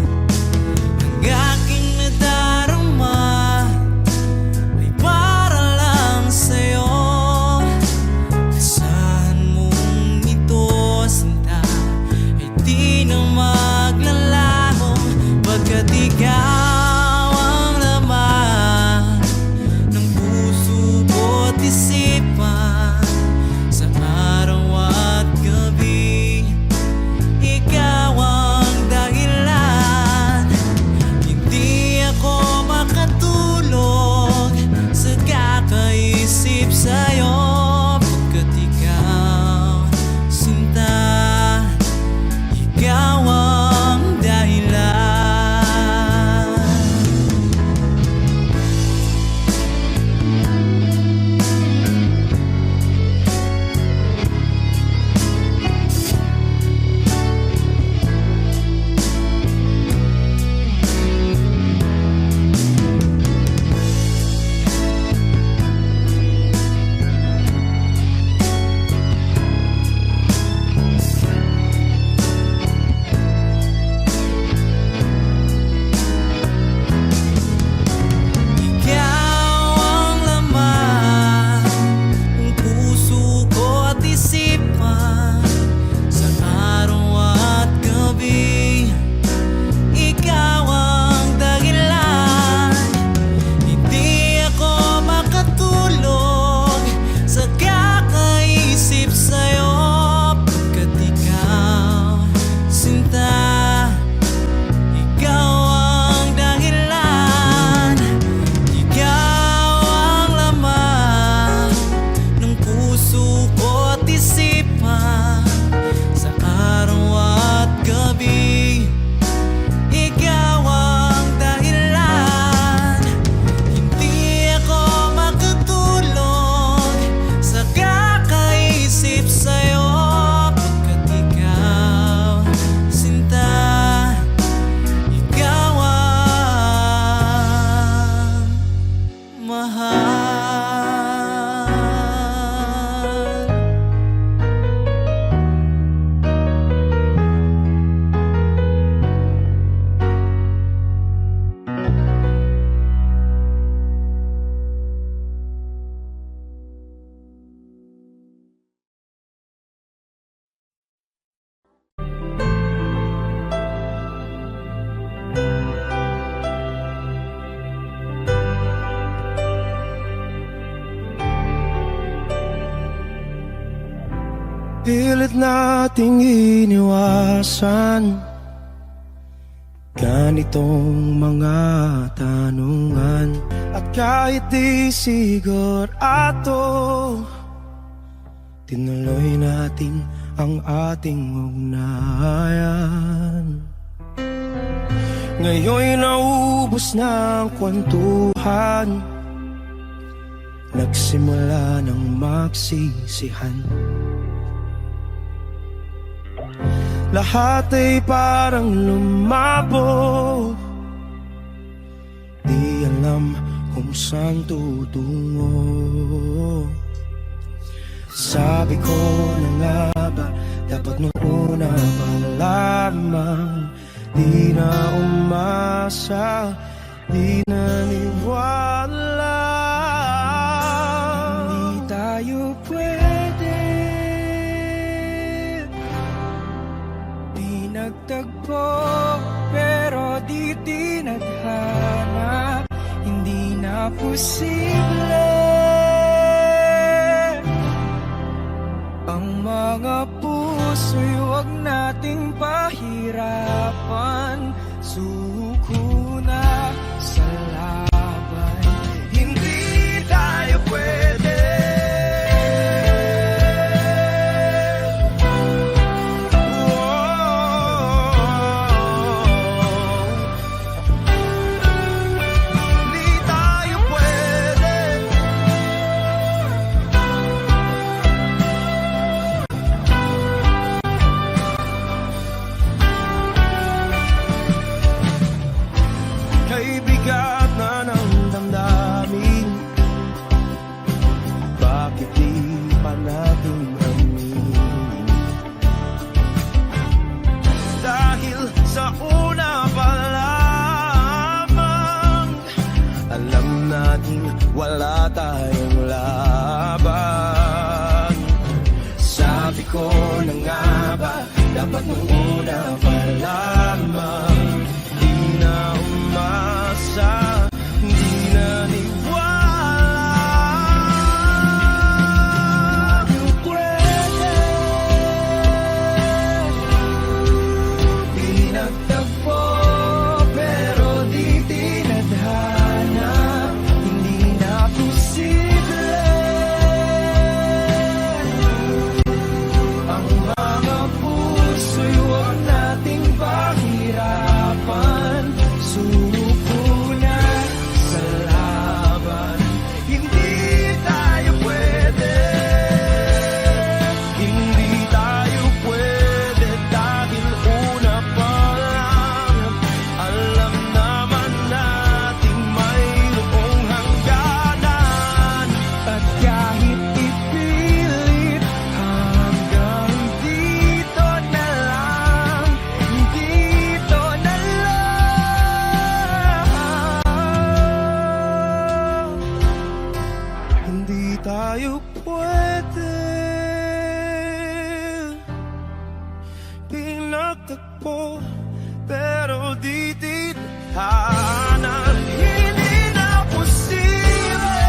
Ang aking nadarama ay para lang sa'yo. Asahan mong ito, sinta, ay di na maglalaho, pagkat ikaw ang laman ng puso ko't isipan, sa araw at gabi ikaw ang dahilan. Hindi ako makatulog sa kakaisip sa'yo, pagkat ikaw, sinta, ikaw ang dahilan. Ikaw ang laman ng puso ko't isipan, sa araw at gabi ikaw ang dahilan. Hindi ako makatulog sa kakaisip sa'yo, pagkat ikaw, sinta, ikaw ang dahilan. Ikaw ang laman ng puso ko't isipan, sa araw at gabi ikaw ang dahilan. Hindi ako makatulog sa kakaisip sa'yo, pagkat ikaw, sinta, ikaw ang mahal. Pilit nating iniwasan ganitong mga tanungan. At kahit di sigurado, tinuloy natin ang ating ugnayan. Ngayon'y naubos na ang kwentuhan, nagsimula ng magsisihan. Lahat ay parang lumabo, di alam kung saan tutungo. Sabi ko na nga ba, dapat nung una pa lamang, di na umasa, di naniwala. Hindi tayo pwede, di nagtagpo, pero di tinadhana. Hindi na posible ang mga puso'y huwag nating pahirapan. Suko na sa laban, hindi tayo pwede. Hindi tayo pwede. Kay bigat na ng damdamin, bakit di pa natin aminin? Dahil sa una pa lamang, alam natin wala tayong laban. Sabi ko na nga ba, dapat nung una pa lamang, di na umasa, di naniwala. Di pwede, di nagtagpo, pero di tinadhana. Hindi na posible ang mga puso'y huwag nating pahirapan. Suko na sa laban, hindi tayo pwede. Hindi tayo pwede dahil una pa lang, alam naman natin mayroong hangganan. At kahit ipilit, hanggang dito na lang, dito na lang. Hindi tayo pwede, pinagtagpo, pero di tinadhana. Hindi na posible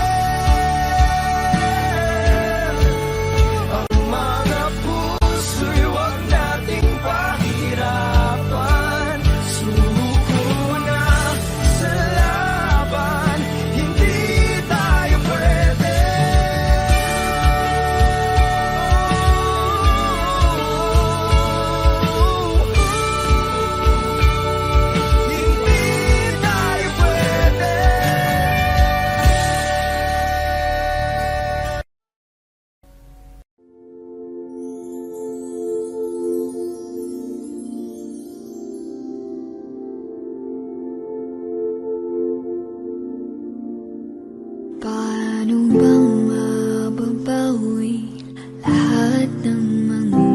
ang mga puso'y huwag nating pahirapan. Suko na sa laban, hindi tayo pwede. Hindi tayo pwede. Paano bang mababawi lahat ng mga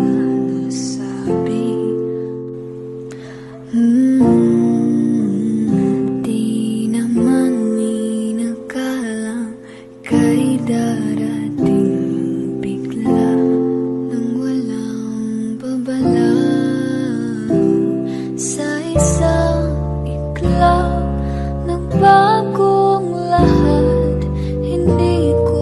nasabi? Di naman inakalang kay darating bigla nang walang babala. Sa isang iklaw, nagbagong lahat. Hindi ko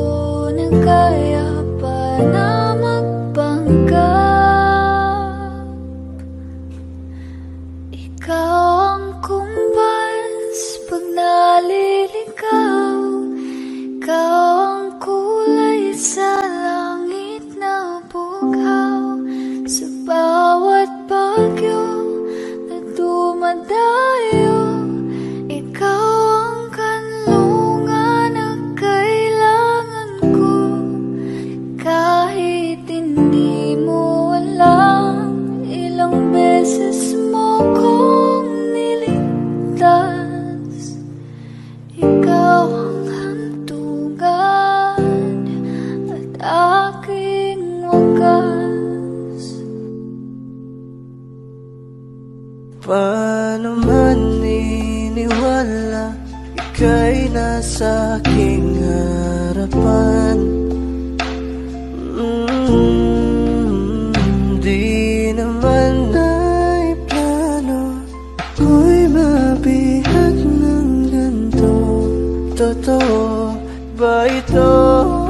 sa aking harapan. Di naman ay plano ko'y mabihag ng ganito. Totoo ba ito?